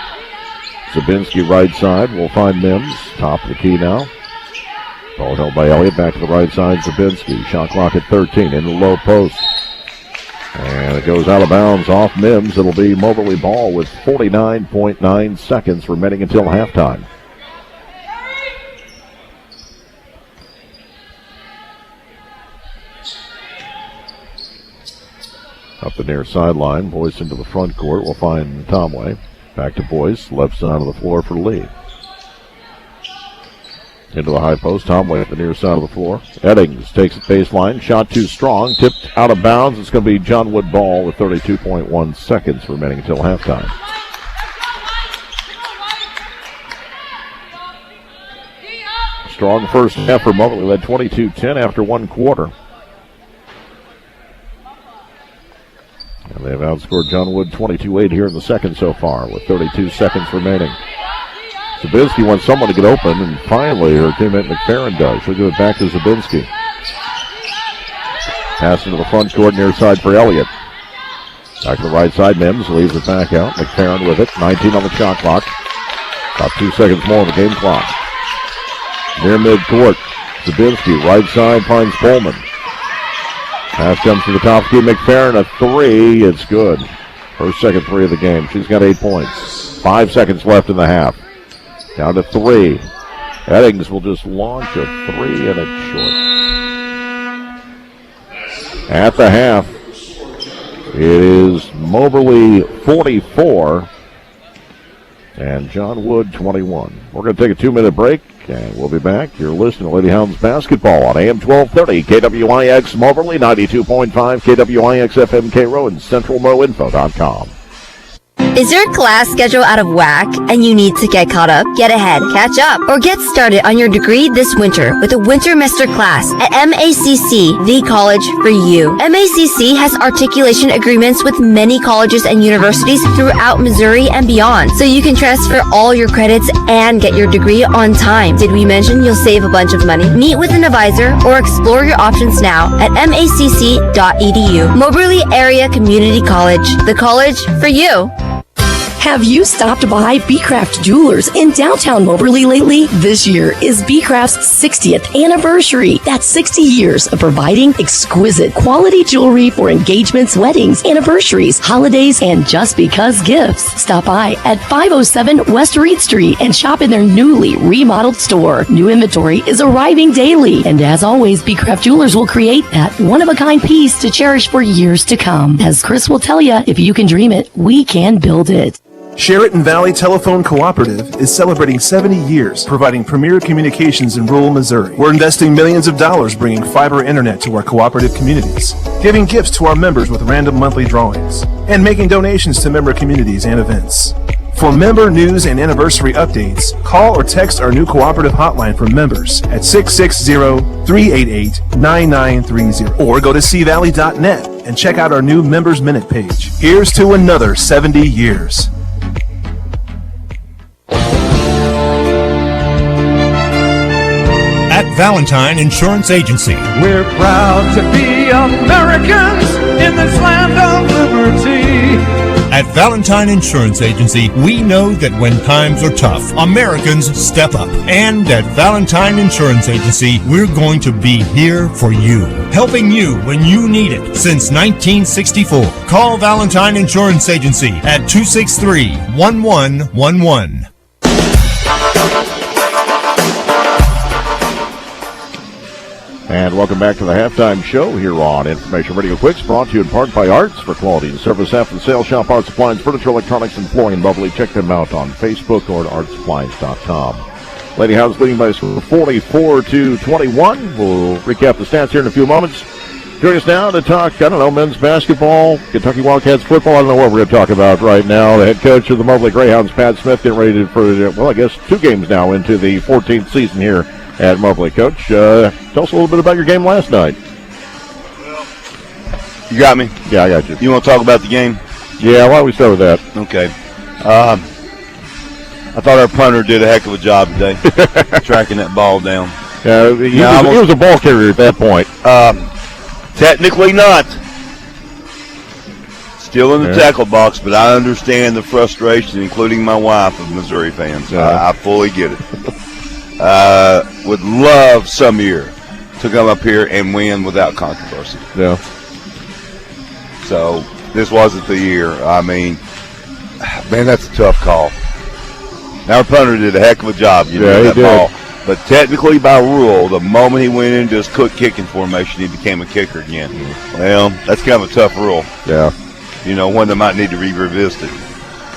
Zabinski right side. We'll find Mims. Top of the key now. Ball held by Elliott. Back to the right side. Zabinski. Shot clock at 13. In the low post. And it goes out of bounds off Mims. It'll be Moberly ball with 49.9 seconds remaining until halftime. Up the near sideline. Boyce into the front court. We'll find Tomway. Back to Boyce. Left side of the floor for Lee. Into the high post. Tomway at the near side of the floor. Eddings takes it baseline. Shot too strong. Tipped out of bounds. It's going to be John Wood ball with 32.1 seconds remaining until halftime. Strong first half for Moberly. Led 22-10 after one quarter. And they've outscored John Wood 22-8 here in the second so far with 32 seconds remaining. Zabinski wants someone to get open, and finally her teammate McFerrin does. She'll give it back to Zabinski. Pass into the front court, near side for Elliott. Back to the right side, Mims leaves it back out. McFerrin with it, 19 on the shot clock. About 2 seconds more on the game clock. Near midcourt, Zabinski, right side, finds Pullman. Pass comes to the top key, McFerrin, a three, it's good. Her second three of the game. She's got 8 points. 5 seconds left in the half. Down to 3. Eddings will just launch a three and it's short. At the half, it is Moberly 44 and John Wood 21. We're going to take a 2-minute break. and we'll be back. You're listening to Lady Hounds basketball on AM 1230, KWIX Moberly, 92.5, KWIX FM Cairo, and CentralMoInfo.com. Is your class schedule out of whack and you need to get caught up, get ahead, catch up, or get started on your degree this winter with a winter master class at MACC, the college for you? MACC has articulation agreements with many colleges and universities throughout Missouri and beyond, so you can transfer all your credits and get your degree on time. Did we mention you'll save a bunch of money? Meet with an advisor or explore your options now at macc.edu. Moberly Area Community College, the college for you. Have you stopped by B-Craft Jewelers in downtown Moberly lately? This year is B-Craft's 60th anniversary. That's 60 years of providing exquisite quality jewelry for engagements, weddings, anniversaries, holidays, and just because gifts. Stop by at 507 West Reed Street and shop in their newly remodeled store. New inventory is arriving daily. And as always, B-Craft Jewelers will create that one-of-a-kind piece to cherish for years to come. As Chris will tell you, if you can dream it, we can build it. Sheraton Valley Telephone Cooperative is celebrating 70 years providing premier communications in rural Missouri. We're investing millions of dollars bringing fiber internet to our cooperative communities, giving gifts to our members with random monthly drawings, and making donations to member communities and events. For member news and anniversary updates, call or text our new cooperative hotline for members at 660-388-9930 or go to cvalley.net and check out our new Members Minute page. Here's to another 70 years. At Valentine Insurance Agency, We're proud to be Americans in this land of liberty. At Valentine Insurance Agency, we know that when times are tough, Americans step up. And at Valentine Insurance Agency, we're going to be here for you, helping you when you need it since 1964. Call Valentine Insurance Agency at 263-1111. And welcome back to the halftime show here on Information Radio Quicks, brought to you in part by Arts for quality and service after the sale. Shop Arts Supplies, Furniture, Electronics, and Flooring in Moberly. Check them out on Facebook or at artsupplies.com. Lady Hounds leading by a score of 44-21. We'll recap the stats here in a few moments. Join us now to talk, men's basketball, Kentucky Wildcats football. I don't know what we're going to talk about right now. The head coach of the Moberly Greyhounds, Pat Smith, getting ready for, 2 games now into the 14th season here at Moberly. Coach, tell us a little bit about your game last night. You got me? Yeah, I got you. You want to talk about the game? Yeah, why don't we start with that? Okay. I thought our punter did a heck of a job today, tracking that ball down. Yeah, he was a ball carrier at that point. Technically not. Still in the tackle box, but I understand the frustration, including my wife, of Missouri fans. Yeah. I fully get it. Would love some year to come up here and win without controversy. Yeah. So this wasn't the year. I mean, man, that's a tough call. Our punter did a heck of a job getting that ball. But technically, by rule, the moment he went into his kicking formation, he became a kicker again. Well, that's kind of a tough rule. Yeah. One that might need to be revisited.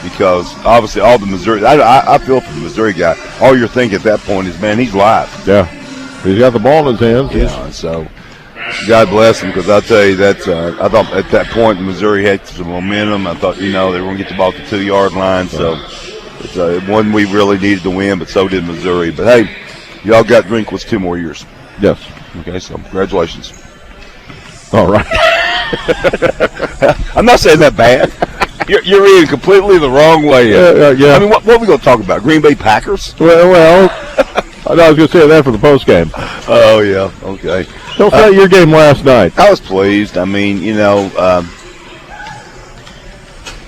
Because obviously all the Missouri, I feel for the Missouri guy, all you're thinking at that point is, man, he's live. Yeah. He's got the ball in his hands. Yeah, so God bless him, because I'll tell you, that's, I thought at that point Missouri had some momentum. I thought, they were going to get the ball to the 2-yard line. So it's one we really needed to win, but so did Missouri. But, hey, y'all got Drinkwitz 2 more years. Yes. Okay, so congratulations. All right. I'm not saying that bad. You're reading completely the wrong way. Yeah. I mean, what are we going to talk about? Green Bay Packers? Well, I was going to say that for the post game. Oh, yeah. Okay. Tell us about your game last night. I was pleased. I mean,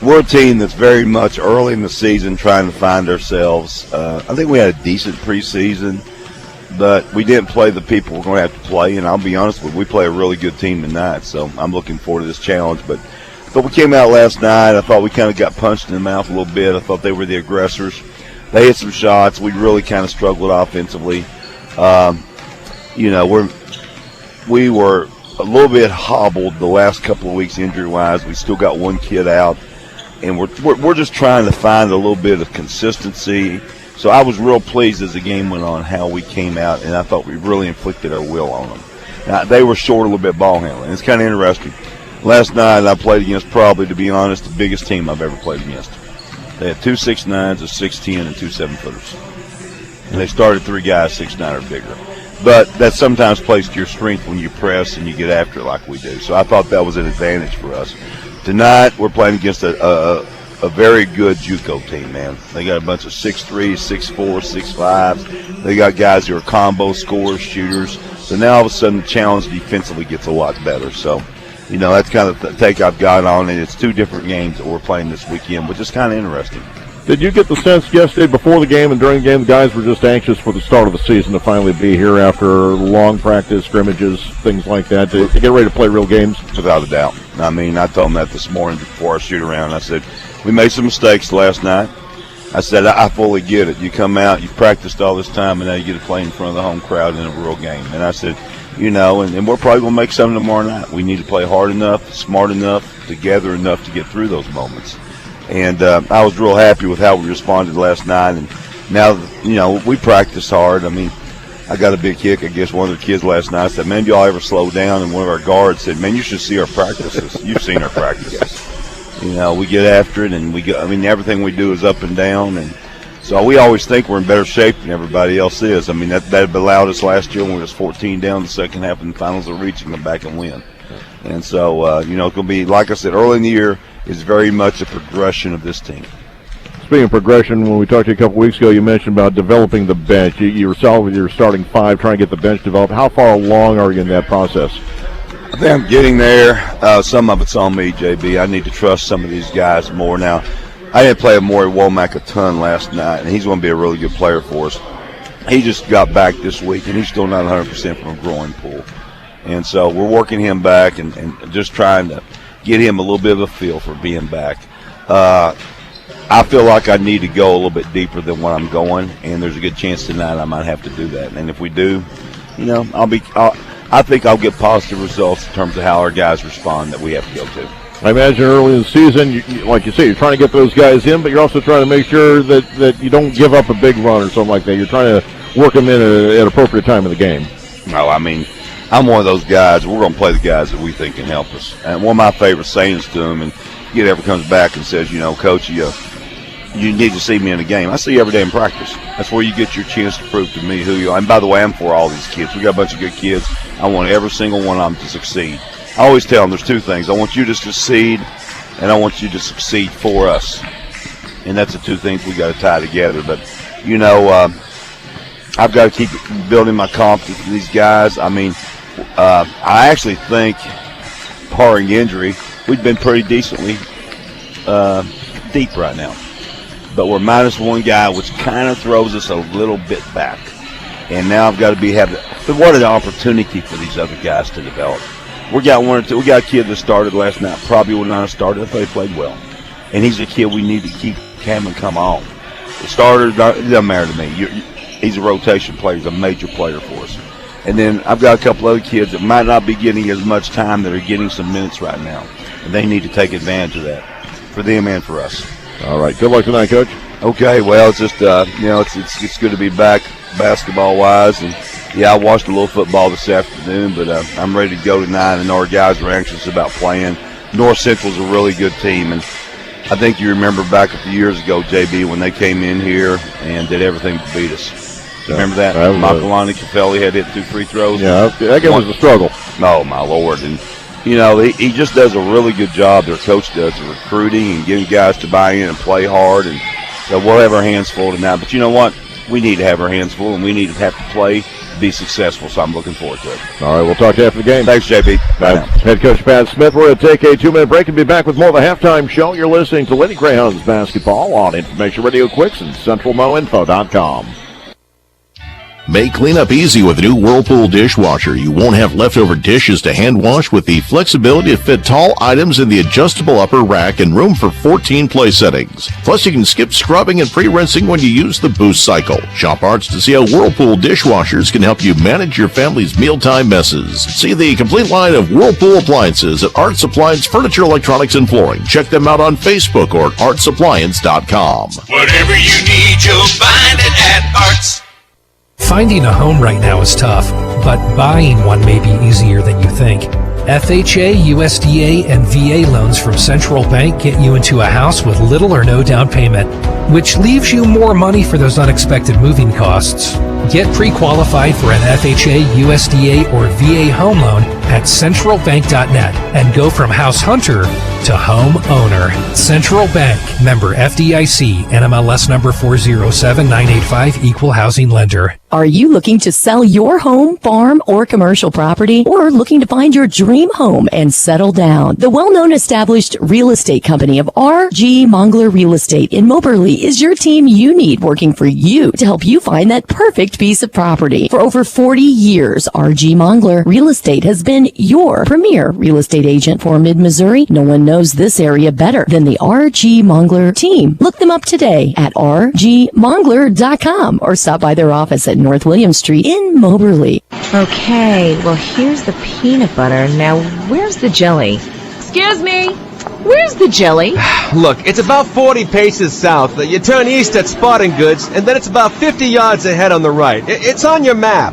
we're a team that's very much early in the season trying to find ourselves. I think we had a decent preseason, but we didn't play the people we're going to have to play. And I'll be honest with you, we play a really good team tonight, so I'm looking forward to this challenge. But we came out last night. I thought we kind of got punched in the mouth a little bit. I thought they were the aggressors. They hit some shots. We really kind of struggled offensively. We were a little bit hobbled the last couple of weeks injury-wise. We still got one kid out, and we're just trying to find a little bit of consistency So I was real pleased as the game went on how we came out, and I thought we really inflicted our will on them. Now, they were short a little bit ball handling. It's kind of interesting. Last night I played against probably, to be honest, the biggest team I've ever played against. They had 2 6'9s, a 6'10", and 2 7-footers. And they started 3 guys 6'9" or bigger. But that sometimes plays to your strength when you press and you get after it like we do. So I thought that was an advantage for us. Tonight we're playing against a very good JUCO team, man. They got a bunch of 6'3", 6'4", 6'5s. They got guys who are combo scorers, shooters. So now all of a sudden the challenge defensively gets a lot better. So, you know, that's kind of the take I've got on it. It's 2 different games that we're playing this weekend, which is kind of interesting. Did you get the sense yesterday before the game and during the game the guys were just anxious for the start of the season to finally be here after long practice, scrimmages, things like that, to get ready to play real games? Without a doubt. I mean, I told them that this morning before our shoot-around. I said, we made some mistakes last night. I said, I fully get it. You come out, you've practiced all this time, and now you get to play in front of the home crowd in a real game. And I said, you know, and we're probably going to make something tomorrow night. We need to play hard enough, smart enough, together enough to get through those moments. And I was real happy with how we responded last night. And now, you know, we practice hard. I mean, I got a big kick. I guess one of the kids last night said, man, do y'all ever slow down? And one of our guards said, man, you should see our practices. You've seen our practices. You know, we get after it, and everything we do is up and down. And so we always think we're in better shape than everybody else is. I mean, that allowed us last year when we was 14 down the second half in the finals of reaching them back and win. And so, you know, it's going to be, like I said, early in the year is very much a progression of this team. Speaking of progression, when we talked to you a couple weeks ago, you mentioned about developing the bench. You were solid with your starting 5, trying to get the bench developed. How far along are you in that process? I think I'm getting there. Some of it's on me, JB. I need to trust some of these guys more. Now, I didn't play Amori Womack a ton last night, and he's going to be a really good player for us. He just got back this week, and he's still not 100% from a groin pull. And so we're working him back and just trying to get him a little bit of a feel for being back. I feel like I need to go a little bit deeper than what I'm going, and there's a good chance tonight I might have to do that. And if we do, you know, I think I'll get positive results in terms of how our guys respond that we have to go to. I imagine early in the season, like you say, you're trying to get those guys in, but you're also trying to make sure that you don't give up a big run or something like that. You're trying to work them in at an appropriate time in the game. No, I mean, I'm one of those guys. We're going to play the guys that we think can help us. And one of my favorite sayings to him, and he ever comes back and says, you know, Coach, you need to see me in a game. I see you every day in practice. That's where you get your chance to prove to me who you are. And by the way, I'm for all these kids. We got a bunch of good kids. I want every single one of them to succeed. I always tell them there's 2 things. I want you to succeed, and I want you to succeed for us. And that's the 2 things we got to tie together. But, you know, I've got to keep building my confidence in these guys. I mean, I actually think, barring injury, we've been pretty decently deep right now. But we're -1 guy, which kind of throws us a little bit back. And now I've got to but what an opportunity for these other guys to develop. We got 1 or 2. We got a kid that started last night, probably would not have started if they played well. And he's a kid we need to keep having come on. The starter, it doesn't matter to me. He's a rotation player. He's a major player for us. And then I've got a couple other kids that might not be getting as much time that are getting some minutes right now. And they need to take advantage of that for them and for us. All right. Good luck tonight, Coach. Okay. Well, it's just, you know, it's good to be back basketball-wise. And, yeah, I watched a little football this afternoon, but I'm ready to go tonight. And our guys are anxious about playing. North Central's a really good team. And I think you remember back a few years ago, JB, when they came in here and did everything to beat us. Remember that? Makalani Cafelli had hit 2 free throws. Yeah, that game was a struggle. Oh, my Lord. And, you know, he just does a really good job. Their coach does the recruiting and getting guys to buy in and play hard. And so we'll have our hands full tonight. But you know what? We need to have our hands full, and we need to have to play to be successful. So I'm looking forward to it. All right, we'll talk to you after the game. Thanks, JB. Bye now. Head coach Pat Smith. We're going to take a 2-minute break and be back with more of the halftime show. You're listening to Lady Greyhounds basketball on Information Radio Quicks and CentralMoInfo.com. Make cleanup easy with a new Whirlpool dishwasher. You won't have leftover dishes to hand wash with the flexibility to fit tall items in the adjustable upper rack and room for 14 place settings. Plus, you can skip scrubbing and pre-rinsing when you use the boost cycle. Shop Arts to see how Whirlpool dishwashers can help you manage your family's mealtime messes. See the complete line of Whirlpool appliances at Arts Appliance Furniture, Electronics, and Flooring. Check them out on Facebook or at artsappliance.com. Whatever you need, you'll find it at Arts. Finding a home right now is tough, but buying one may be easier than you think. FHA, USDA, and VA loans from Central Bank get you into a house with little or no down payment, which leaves you more money for those unexpected moving costs. Get pre-qualified for an FHA, USDA, or VA home loan at centralbank.net and go from house hunter to home owner. Central Bank, member FDIC, NMLS number 407985, equal housing lender. Are you looking to sell your home, farm, or commercial property, or looking to find your dream home and settle down? The well-known established real estate company of R.G. Mongler Real Estate in Moberly is your team you need, working for you to help you find that perfect piece of property. For over 40 years, R.G. Mongler Real Estate has been your premier real estate agent for Mid-Missouri. No one knows this area better than the R.G. Mongler team. Look them up today at rgmongler.com or stop by their office at North William Street in Moberly. Okay, well, here's the peanut butter. Now, where's the jelly? Excuse me, where's the jelly? Look, it's about 40 paces south. You turn east at Sporting Goods, and then it's about 50 yards ahead on the right. It's on your map.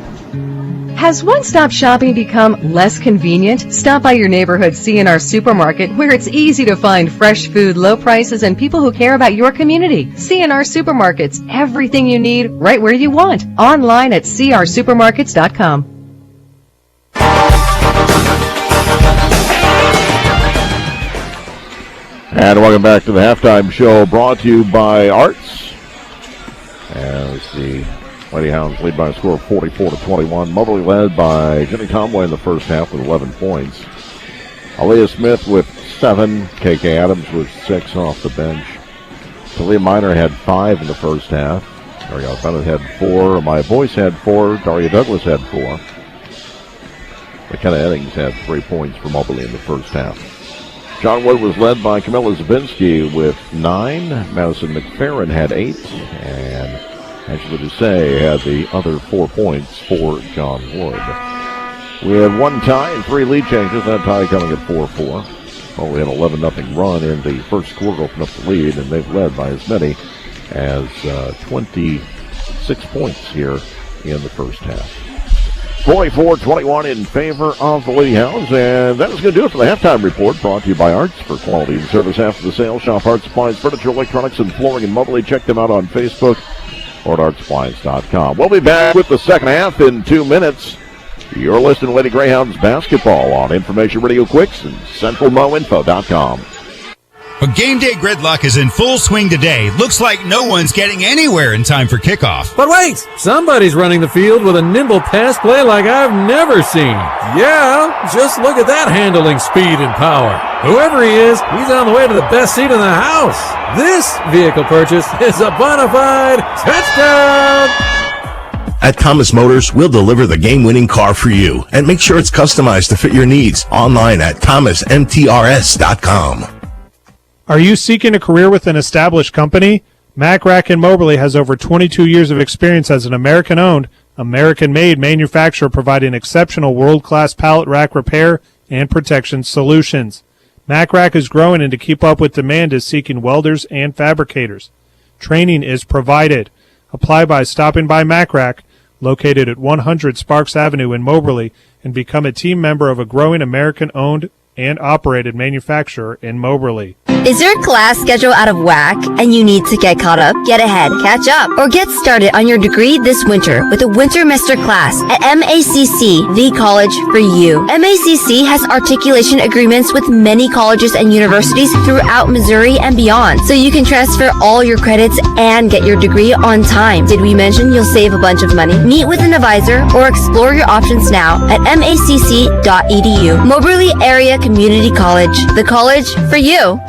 Has one-stop shopping become less convenient? Stop by your neighborhood C&R Supermarket, where it's easy to find fresh food, low prices, and people who care about your community. C&R Supermarkets, everything you need right where you want. Online at crsupermarkets.com. And welcome back to the halftime show, brought to you by Arts. As the Greyhounds lead by a score of 44-21. Moberly led by Jenny Tomway in the first half with 11 points. Aaliyah Smith with 7. KK Adams with 6 off the bench. Talia Minor had 5 in the first half. Ariel Bennett had 4. Amaya Boyce had 4. Daria Douglas had 4. McKenna Eddings had 3 points for Moberly in the first half. John Wood was led by Camilla Zabinski with 9. Madison McFerrin had 8. And Angela Gassama had the other 4 points for John Wood. We had 1 tie and 3 lead changes. That tie coming at 4-4. Well, we had an 11-0 run in the first quarter, opened up the lead, and they've led by as many as 26 points here in the first half. 44-21 in favor of the Lady Hounds, and that is going to do it for the halftime report, brought to you by Arts. For quality and service after the sale, shop Arts Appliance, Furniture, Electronics, and Flooring in Moberly. Check them out on Facebook or at artsappliance.com. We'll be back with the second half in 2 minutes. You're listening to Lady Greyhounds basketball on Information Radio Quicks and CentralMoInfo.com. But game day gridlock is in full swing today. Looks like no one's getting anywhere in time for kickoff. But wait, somebody's running the field with a nimble pass play like I've never seen. Yeah, just look at that handling speed and power. Whoever he is, he's on the way to the best seat in the house. This vehicle purchase is a bona fide touchdown. At Thomas Motors, we'll deliver the game-winning car for you and make sure it's customized to fit your needs. Online at thomasmtrs.com. Are you seeking a career with an established company? Mac Rack in Moberly has over 22 years of experience as an American-owned, American-made manufacturer providing exceptional world-class pallet rack repair and protection solutions. Mac Rack is growing, and to keep up with demand is seeking welders and fabricators. Training is provided. Apply by stopping by Mac Rack, located at 100 Sparks Avenue in Moberly, and become a team member of a growing American-owned and operated manufacturer in Moberly. Is your class schedule out of whack and you need to get caught up, get ahead, catch up, or get started on your degree this winter with a winter master class at MACC, the college for you? MACC has articulation agreements with many colleges and universities throughout Missouri and beyond, so you can transfer all your credits and get your degree on time. Did we mention you'll save a bunch of money? Meet with an advisor or explore your options now at macc.edu. Moberly Area Community College, the college for you.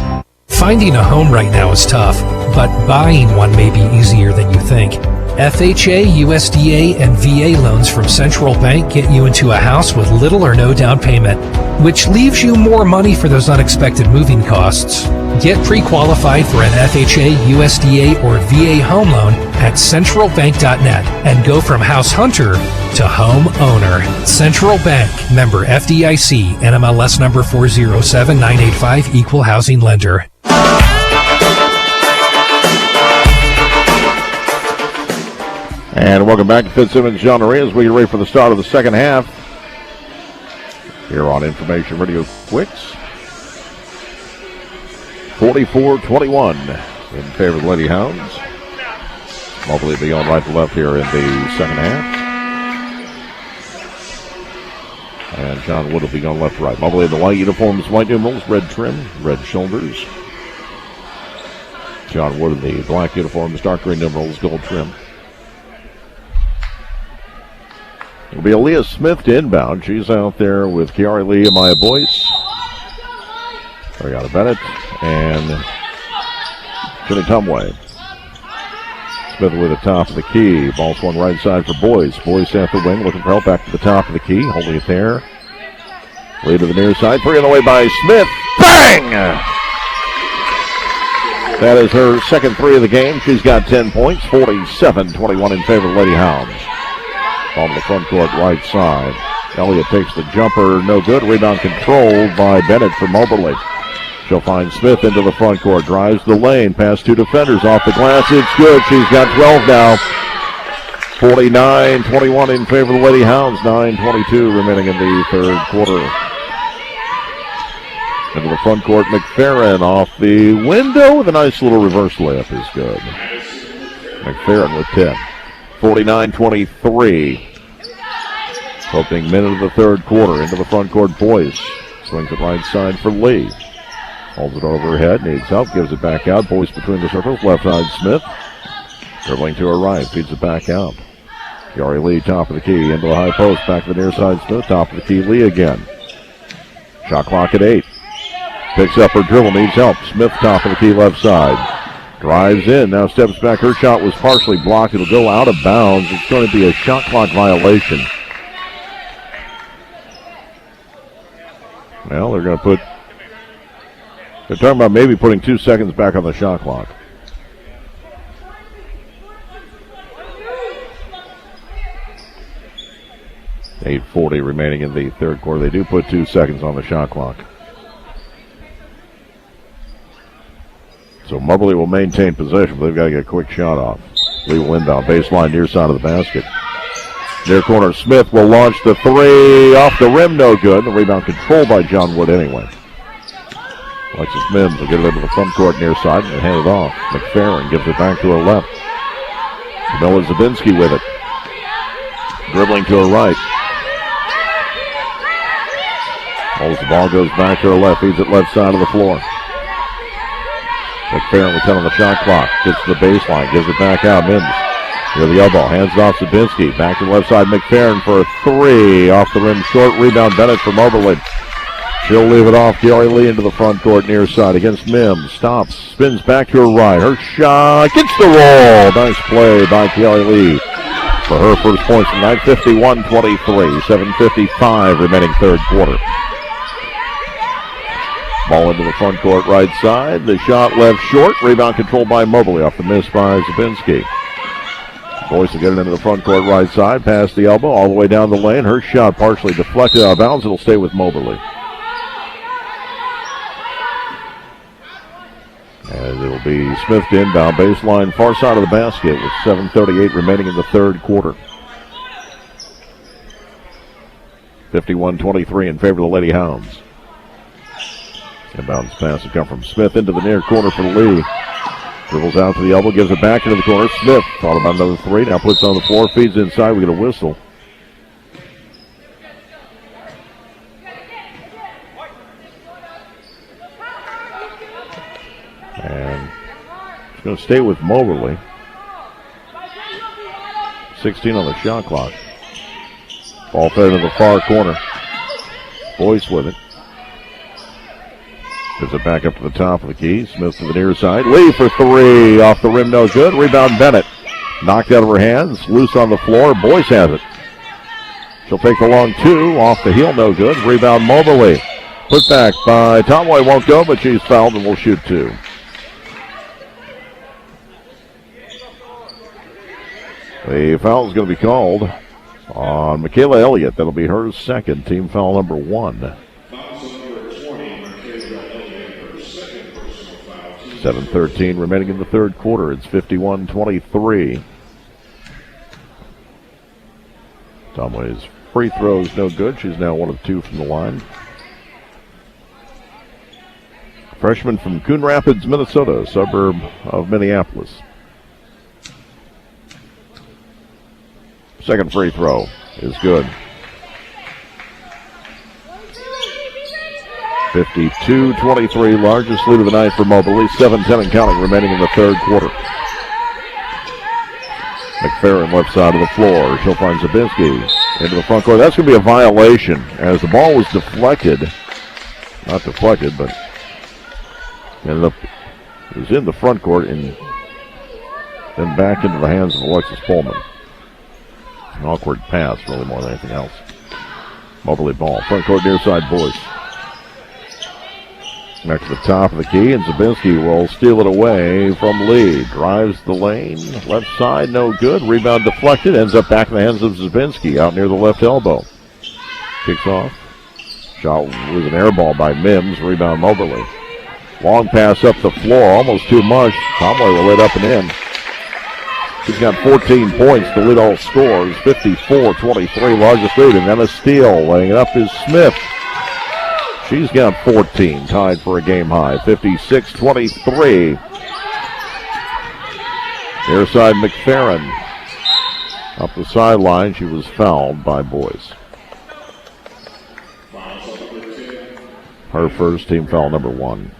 Finding a home right now is tough, but buying one may be easier than you think. FHA, USDA, and VA loans from Central Bank get you into a house with little or no down payment, which leaves you more money for those unexpected moving costs. Get pre-qualified for an FHA, USDA, or VA home loan at centralbank.net and go from house hunter to home owner. Central Bank, member FDIC, NMLS number 407985, equal housing lender. And welcome back to Fitzsimmons John Marie as we get ready for the start of the second half here on Information Radio Quicks. 44-21 in favor of the Lady Hounds. Mobley be on right to left here in the second half. And John Wood will be going left to right. Mobley in the white uniforms, white numerals, red trim, red shoulders. John Wood in the black uniforms, dark green numerals, gold trim. It'll be Aaliyah Smith to inbound. She's out there with Kiara Lee and Maya Boyce. Ariana Bennett and Jenny Tumway. Smith with the top of the key. Ball swung right side for Boyce. Boyce at the wing, looking for help back to the top of the key. Holding it there. Way to the near side. Three on the way by Smith. Bang! That is her second three of the game. She's got 10 points. 47-21 in favor of Lady Hounds. On the front court right side. Elliott takes the jumper, no good. Rebound controlled by Bennett for Moberly. She'll find Smith into the front court. Drives the lane, past two defenders off the glass. It's good. She's got 12 now. 49-21 in favor of the Lady Hounds. 9:22 remaining in the third quarter. Into the front court, McFerrin off the window with a nice little reverse layup is good. McFerrin with 10. 49-23. Opening minute of the third quarter. Into the front court, Boyce. Swings it right side for Lee. Holds it over her head. Needs help. Gives it back out. Boyce between the circles. Left side, Smith. Dribbling to her right. Feeds it back out. Kiara Lee, top of the key. Into the high post. Back to the near side, Smith. Top of the key, Lee again. Shot clock at 8. Picks up her dribble. Needs help. Smith, top of the key, left side. Drives in, now steps back. Her shot was partially blocked. It'll go out of bounds. It's going to be a shot clock violation. Well, they're going to put... They're talking about maybe putting 2 seconds back on the shot clock. .840 remaining in the third quarter. They do put 2 seconds on the shot clock. So Moberly will maintain possession, but they've got to get a quick shot off. Lee will inbound, baseline near side of the basket. Near corner, Smith will launch the three off the rim, no good. The rebound controlled by John Wood anyway. Alexis Mims will get it into the front court near side and hand it off. McFerrin gives it back to her left. Camilla Zabinski with it. Dribbling to her right. Holds the ball, goes back to her left, feeds it left side of the floor. McFerrin with 10 on the shot clock. Gets to the baseline. Gives it back out. Mims near the elbow. Hands it off Zabinski. Back to the left side. McFerrin for a three. Off the rim short. Rebound Bennett from Moberly. She'll leave it off. Kiara Lee into the front court near side against Mims. Stops. Spins back to her right. Her shot gets the roll. Nice play by Kiara Lee for her first points tonight. 51-23. 7:55 remaining third quarter. Ball into the front court right side. The shot left short. Rebound controlled by Moberly off the miss by Zabinski. Boyce will get it into the front court right side. Past the elbow all the way down the lane. Her shot partially deflected out of bounds. It'll stay with Moberly. And it'll be Smith to inbound. Baseline far side of the basket with 7:38 remaining in the third quarter. 51-23 in favor of the Lady Hounds. Inbounds pass will come from Smith into the near corner for Lee. Dribbles out to the elbow, gives it back into the corner. Smith thought about another three. Now puts it on the floor, feeds inside. We get a whistle. And it's going to stay with Moberly. 16 on the shot clock. Ball fed into the far corner. Boyce with it. Gives it back up to the top of the key. Smith to the near side. Lee for three. Off the rim, no good. Rebound Bennett. Knocked out of her hands. Loose on the floor. Boyce has it. She'll take the long two. Off the heel, no good. Rebound Moberly. Put back by Tomway, won't go, but she's fouled and will shoot two. The foul is going to be called on Michaela Elliott. That'll be her second, team foul number 1. 7:13 remaining in the third quarter. It's 51-23. Tomway's free throws no good. She's now 1 of 2 from the line. Freshman from Coon Rapids, Minnesota, a suburb of Minneapolis. Second free throw is good. 52-23, largest lead of the night for Moberly. 7:10 and counting remaining in the third quarter. McFerrin left side of the floor. She'll find Zabinski into the front court. That's going to be a violation as the ball was deflected. Not deflected, but ended up, it was in the front court and then back into the hands of Alexis Pullman. An awkward pass, really, more than anything else. Moberly ball. Front court near side, Boyce. Next to the top of the key, and Zabinski will steal it away from Lee. Drives the lane. Left side, no good. Rebound deflected. Ends up back in the hands of Zabinski out near the left elbow. Kicks off. Shot was an air ball by Mims. Rebound Moberly. Long pass up the floor. Almost too much. Tomway will lay it up and in. He's got 14 points to lead all scores. 54-23, largest lead. And then a steal. Laying it up is Smith. She's got 14, tied for a game high. 56-23. Near side, McFerrin. Up the sideline, she was fouled by Boyce. Her first, team foul number 1.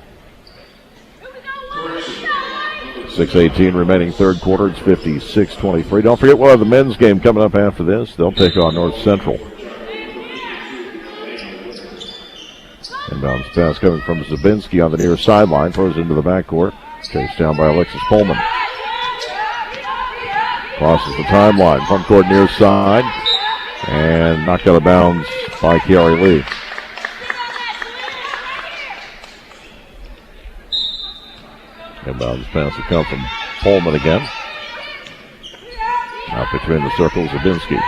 6:18 remaining third quarter. It's 56-23. Don't forget, we'll have the men's game coming up after this. They'll take on North Central. Inbounds pass coming from Zabinski on the near sideline. Throws into the backcourt. Chased down by Alexis Pullman. Crosses the timeline. Front court near side. And knocked out of bounds by Kiari Lee. Inbounds pass will come from Pullman again. Out between the circles, Zabinski.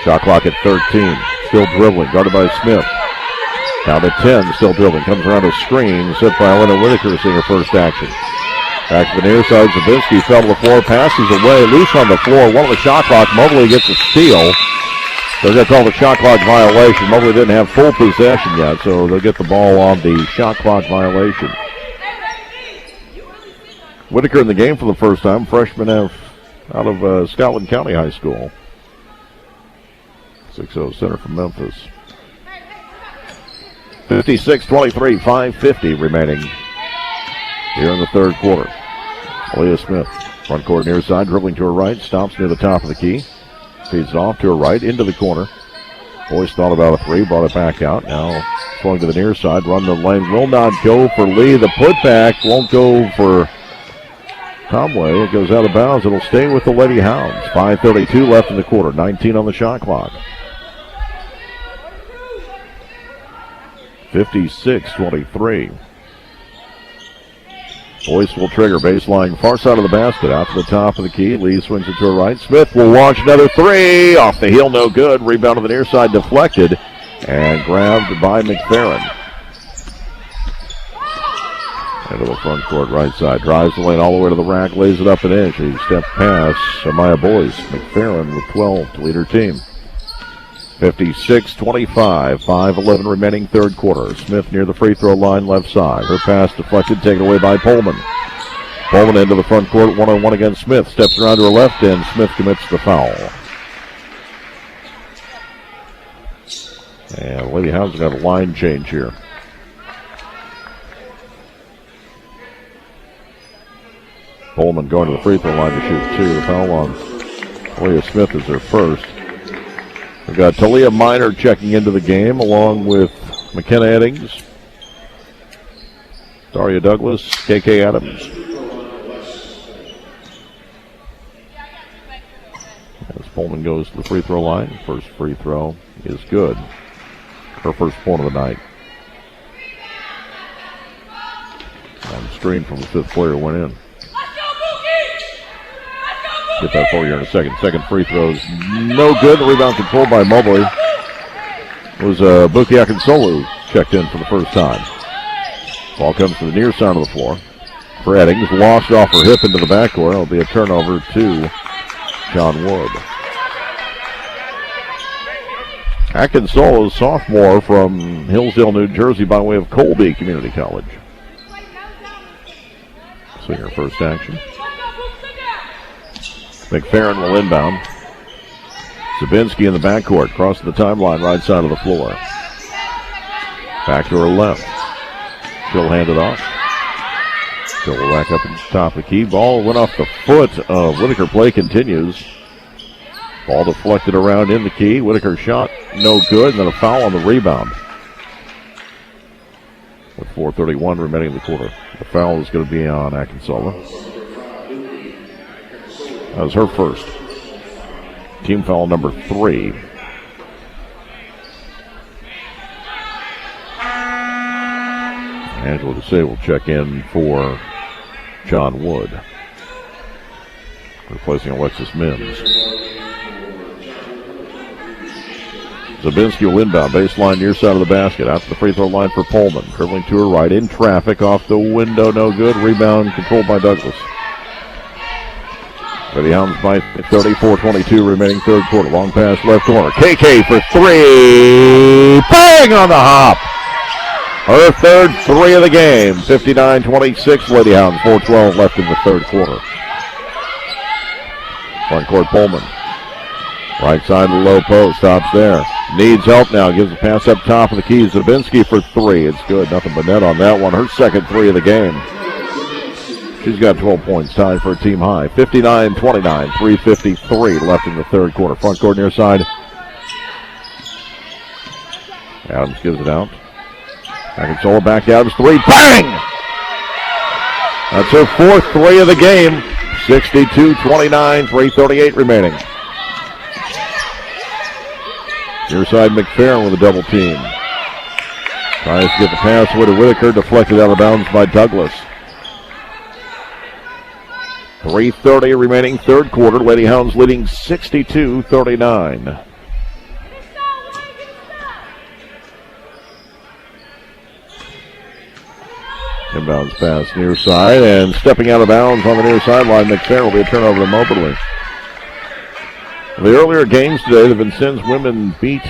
Shot clock at 13. Still dribbling, guarded by Smith. Down to 10, still dribbling. Comes around a screen, set by Elena Whitaker, seeing her first action. Back to the near side, Zabinski fell to the floor, passes away, loose on the floor. 1 on the shot clock. Moberly gets a steal. They're going to call the shot clock violation. Moberly didn't have full possession yet, so they'll get the ball on the shot clock violation. Whitaker in the game for the first time, freshman out of Scotland County High School. 6-0 center from Memphis. 56-23, 5:50 remaining here in the third quarter. Aaliyah Smith, front court near side, dribbling to her right, stops near the top of the key. Feeds it off to her right, into the corner. Boyce thought about a three, brought it back out. Now swung to the near side, run the lane, will not go for Lee. The putback won't go for Tomway. It goes out of bounds. It'll stay with the Lady Hounds. 5:32 left in the quarter, 19 on the shot clock. 56-23. Boyce will trigger baseline far side of the basket, out to the top of the key. Lee swings it to her right. Smith will launch another three. Off the heel, no good. Rebound to the near side, deflected and grabbed by McFerrin. Into the front court right side. Drives the lane all the way to the rack, lays it up and in. She stepped past Amaya Boyce. McFerrin with 12 to lead her team. 56-25, 5:11 remaining third quarter. Smith near the free throw line, left side. Her pass deflected, taken away by Pullman. Pullman into the front court, 1-on-1 against Smith. Steps around to her left, and Smith commits the foul. And Lady Hounds got a line change here. Pullman going to the free throw line to shoot two. The foul on Leah Smith is her first. We've got Talia Minor checking into the game along with McKenna Eddings, Daria Douglas, KK Adams. Pullman goes to the free throw line. First free throw is good. Her first point of the night. On the screen from the fifth player went in. Get that for you in a second. Second free throw's no good. The rebound controlled by Mobley. It was Buki Akinsolu checked in for the first time. Ball comes to the near side of the floor. For Eddings, lost off her hip into the backcourt. It'll be a turnover to John Wood. Akinsolu, sophomore from Hillsdale, New Jersey, by way of Colby Community College. See her first action. McFerrin will inbound. Zabinski in the backcourt, crossing the timeline, right side of the floor. Back to her left. She'll hand it off. She'll rack up at the top of the key. Ball went off the foot of Whitaker. Play continues. Ball deflected around in the key. Whitaker shot no good, and then a foul on the rebound. With 4:31 remaining in the quarter. The foul is going to be on Akinsolu. That was her first. Team foul number 3. Angela Gassama will check in for John Wood, replacing Alexis Mims. Zabinski will inbound, baseline near side of the basket, out to the free throw line for Pullman. Dribbling to her right, in traffic, off the window, no good. Rebound controlled by Douglas. Greyhounds by 34-22 remaining third quarter. Long pass left corner. KK for 3. Bang on the hop. Her third 3 of the game. 59-26 Lady Hounds. 4:12 left in the third quarter. Front court Pullman. Right side of the low post. Stops there. Needs help now. Gives a pass up top of the key. Zabinski for 3. It's good. Nothing but net on that one. Her second 3 of the game. She's got 12 points, tied for a team high. 59-29, 3:53 left in the third quarter. Front court near side. Adams gives it out. Akinsolu back to Adams, 3. Bang! That's her fourth 3 of the game. 62-29, 3:38 remaining. Near side McFerrin with a double team. Tries to get the pass away to Whitaker, deflected out of bounds by Douglas. 3:30 remaining third quarter. Lady Hounds leading 62-39. Inbounds pass near side, and stepping out of bounds on the near sideline, McFerrin will be a turnover to Moberly. The earlier games today, the Vincennes women beat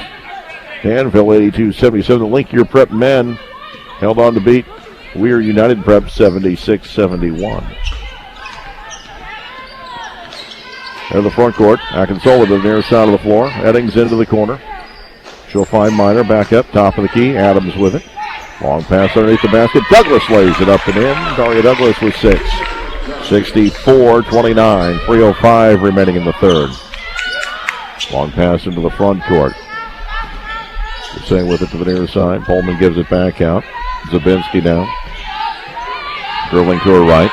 Danville 82-77. The Linkier Prep men held on to beat Weir United Prep 76-71. There's the front court. Akinsolu to the near side of the floor. Eddings into the corner. She'll find Minor back up, top of the key. Adams with it. Long pass underneath the basket. Douglas lays it up and in. Daria Douglas with 6. 64-29. 3:05 remaining in the third. Long pass into the front court. Staying with it to the near side. Pullman gives it back out. Zabinski now. Dribbling to her right.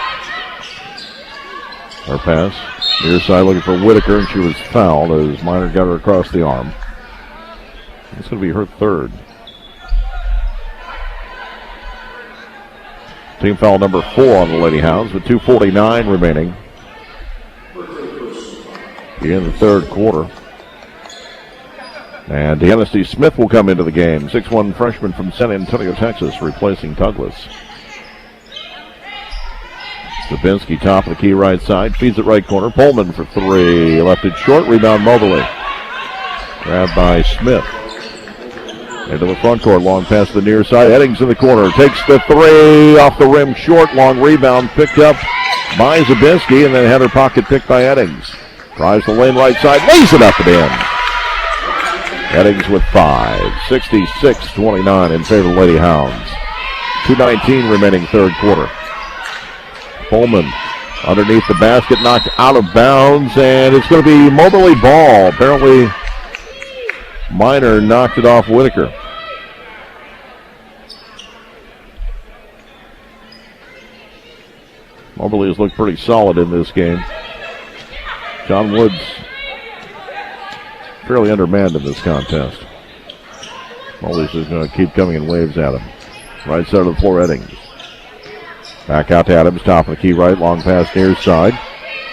Her pass. Near side looking for Whitaker, and she was fouled as Minor got her across the arm. It's going to be her third. Team foul number 4 on the Lady Hounds with 2:49 remaining in the third quarter. And Deanna C. Smith will come into the game. 6'1" freshman from San Antonio, Texas, replacing Douglas. Zabinski, top of the key right side, feeds it right corner. Pullman for 3, left it short, rebound Moberly. Grabbed by Smith. Into the front court, long pass to the near side. Eddings in the corner, takes the 3, off the rim short, long rebound, picked up by Zabinski, and then had her pocket picked by Eddings. Drives the lane right side, lays it up and in. Eddings with 5, 66-29 in favor of Lady Hounds. 2:19 remaining third quarter. Pullman underneath the basket, knocked out of bounds, and it's going to be Moberly ball. Apparently, Minor knocked it off Whitaker. Moberly has looked pretty solid in this game. John Woods fairly undermanned in this contest. Mobley's just going to keep coming in waves at him. Right side of the floor, Eddings. Back out to Adams, top of the key right, long pass near side.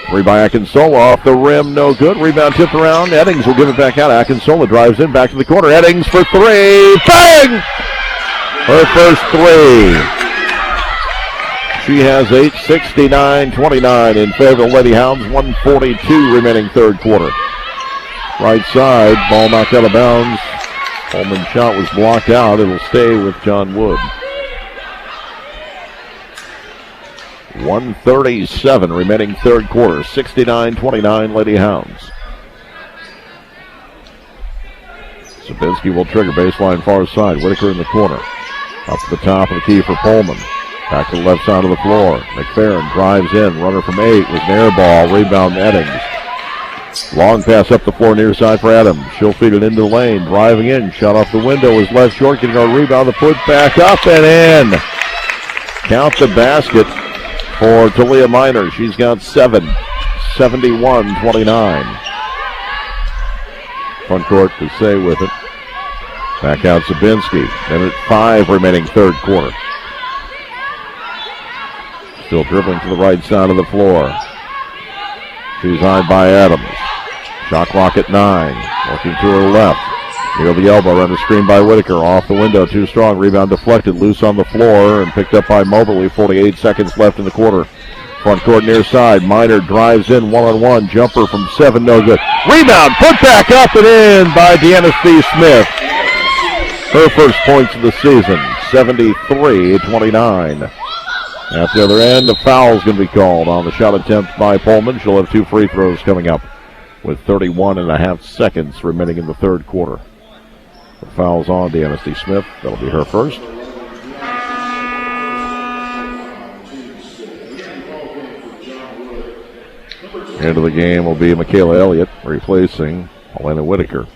Three by Akinsola, off the rim, no good. Rebound tipped around. Eddings will give it back out. Akinsola drives in, back to the corner. Eddings for three. Bang! Her first three. She has 8, 69-29 in favor of Lady Hounds. 1:42 remaining third quarter. Right side, ball knocked out of bounds. Coleman's shot was blocked out. It'll stay with John Wood. 1:37 remaining third quarter. 69-29 Lady Hounds. Sabinski will trigger baseline far side. Whitaker in the corner. Up to the top of the key for Pullman. Back to the left side of the floor. McFerrin drives in. Runner from 8 with an air ball. Rebound Eddings. Long pass up the floor near side for Adams. She'll feed it into the lane. Driving in. Shot off the window. Is left short. Getting a rebound. The put back up and in. Count the basket for Talia Minor. She's got 7. 71-29. Front court to stay with it. Back out Zabinski. Minute 5 remaining third quarter. Still dribbling to the right side of the floor. She's eyed by Adams. Shot clock at 9. Working to her left. Near the elbow, under screen by Whitaker. Off the window, too strong. Rebound deflected. Loose on the floor and picked up by Mobley. 48 seconds left in the quarter. Front court near side. Minor drives in one-on-one. Jumper from 7, no good. Rebound put back up and in by Deanna C. Smith. Her first points of the season. 73-29. At the other end, a foul is going to be called on the shot attempt by Pullman. She'll have 2 free throws coming up with 31.5 seconds remaining in the third quarter. The foul's on Deanna C. Smith. That'll be her first. Into the game will be Michaela Elliott replacing Elena Whitaker.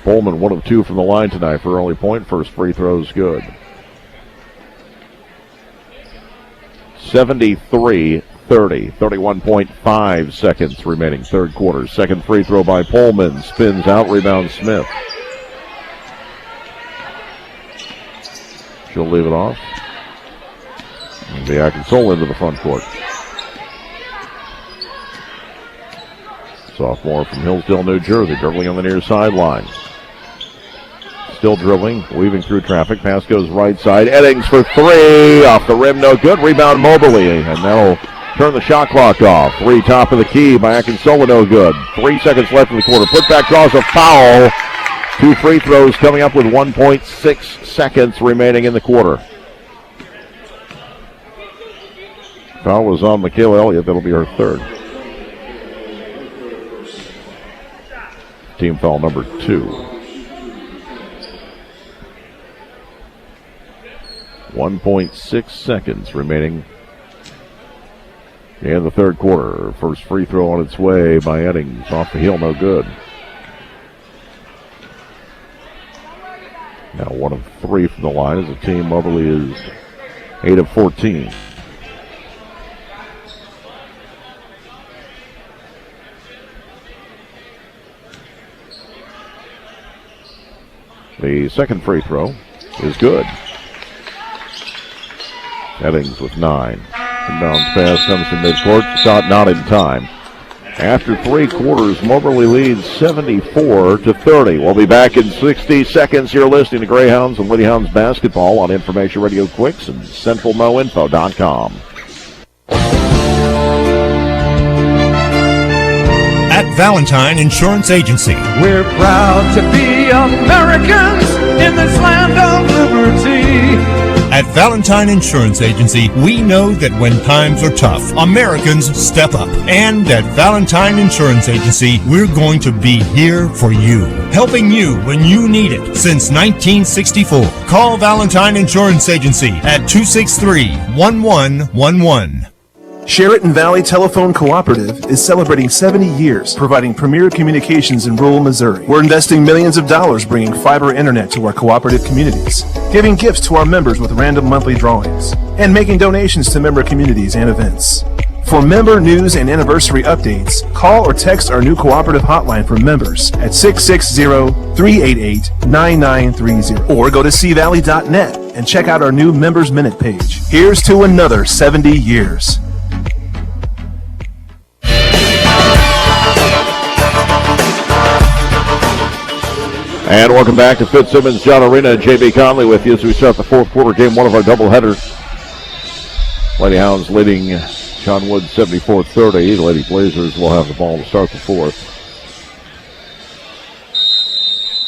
Pullman 1 of 2 from the line tonight for early point. First free throw is good. 73-30. 31.5 seconds remaining third quarter. Second free throw by Pullman. Spins out. Rebound Smith. She'll leave it off. And the Akinsola into the front court. Sophomore from Hillsdale, New Jersey, dribbling on the near sideline. Still dribbling, weaving through traffic. Pass goes right side. Eddings for 3. Off the rim, no good. Rebound Mobley. And that'll turn the shot clock off. 3 top of the key by Akinsola, no good. 3 seconds left in the quarter. Putback draws a foul. 2 free throws coming up with 1.6 seconds remaining in the quarter. Foul was on Michaela Elliott. That'll be her third. Team foul number 2. 1.6 seconds remaining in the third quarter. First free throw on its way by Eddings. Off the heel, no good. Now 1 of 3 from the line as the team. Moberly is 8 of 14. The second free throw is good. Eddings with 9. Inbounds pass comes to midcourt. Shot not in time. After 3 quarters, Moberly leads 74-30. We'll be back in 60 seconds. You're listening to Greyhounds and Lady Hounds basketball on Information Radio Quicks and CentralMoInfo.com. At Valentine Insurance Agency, we're proud to be Americans in this land of liberty. At Valentine Insurance Agency, we know that when times are tough, Americans step up. And at Valentine Insurance Agency, we're going to be here for you, helping you when you need it since 1964. Call Valentine Insurance Agency at 263-1111. Sheraton Valley Telephone Cooperative is celebrating 70 years providing premier communications in rural Missouri. We're investing millions of dollars bringing fiber internet to our cooperative communities, giving gifts to our members with random monthly drawings, and making donations to member communities and events. For member news and anniversary updates, call or text our new cooperative hotline for members at 660-388-9930 or go to cvalley.net and check out our new Members Minute page. Here's to another 70 years. And welcome back to Fitzsimmons John Arena. JB Conley with you as we start the fourth quarter, game one of our doubleheader. Lady Hounds leading John Wood 74-30. The Lady Blazers will have the ball to start the fourth.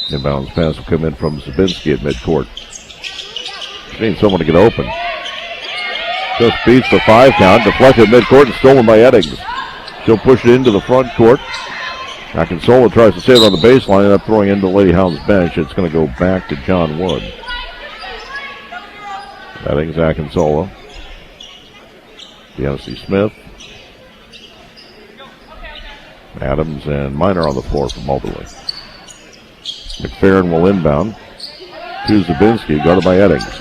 Inbounds pass will come in from Zabinski at midcourt. She needs someone to get open. Just beats the 5 count, deflected midcourt and stolen by Eddings. She'll push it into the front court. Akinsola tries to save it on the baseline, and up throwing into Lady Hounds bench. It's going to go back to John Wood. Eddings, Akinsola. Deontay Smith. Adams and Minor on the floor for Moberly. McFerrin will inbound to Zabinski, guarded by Eddings.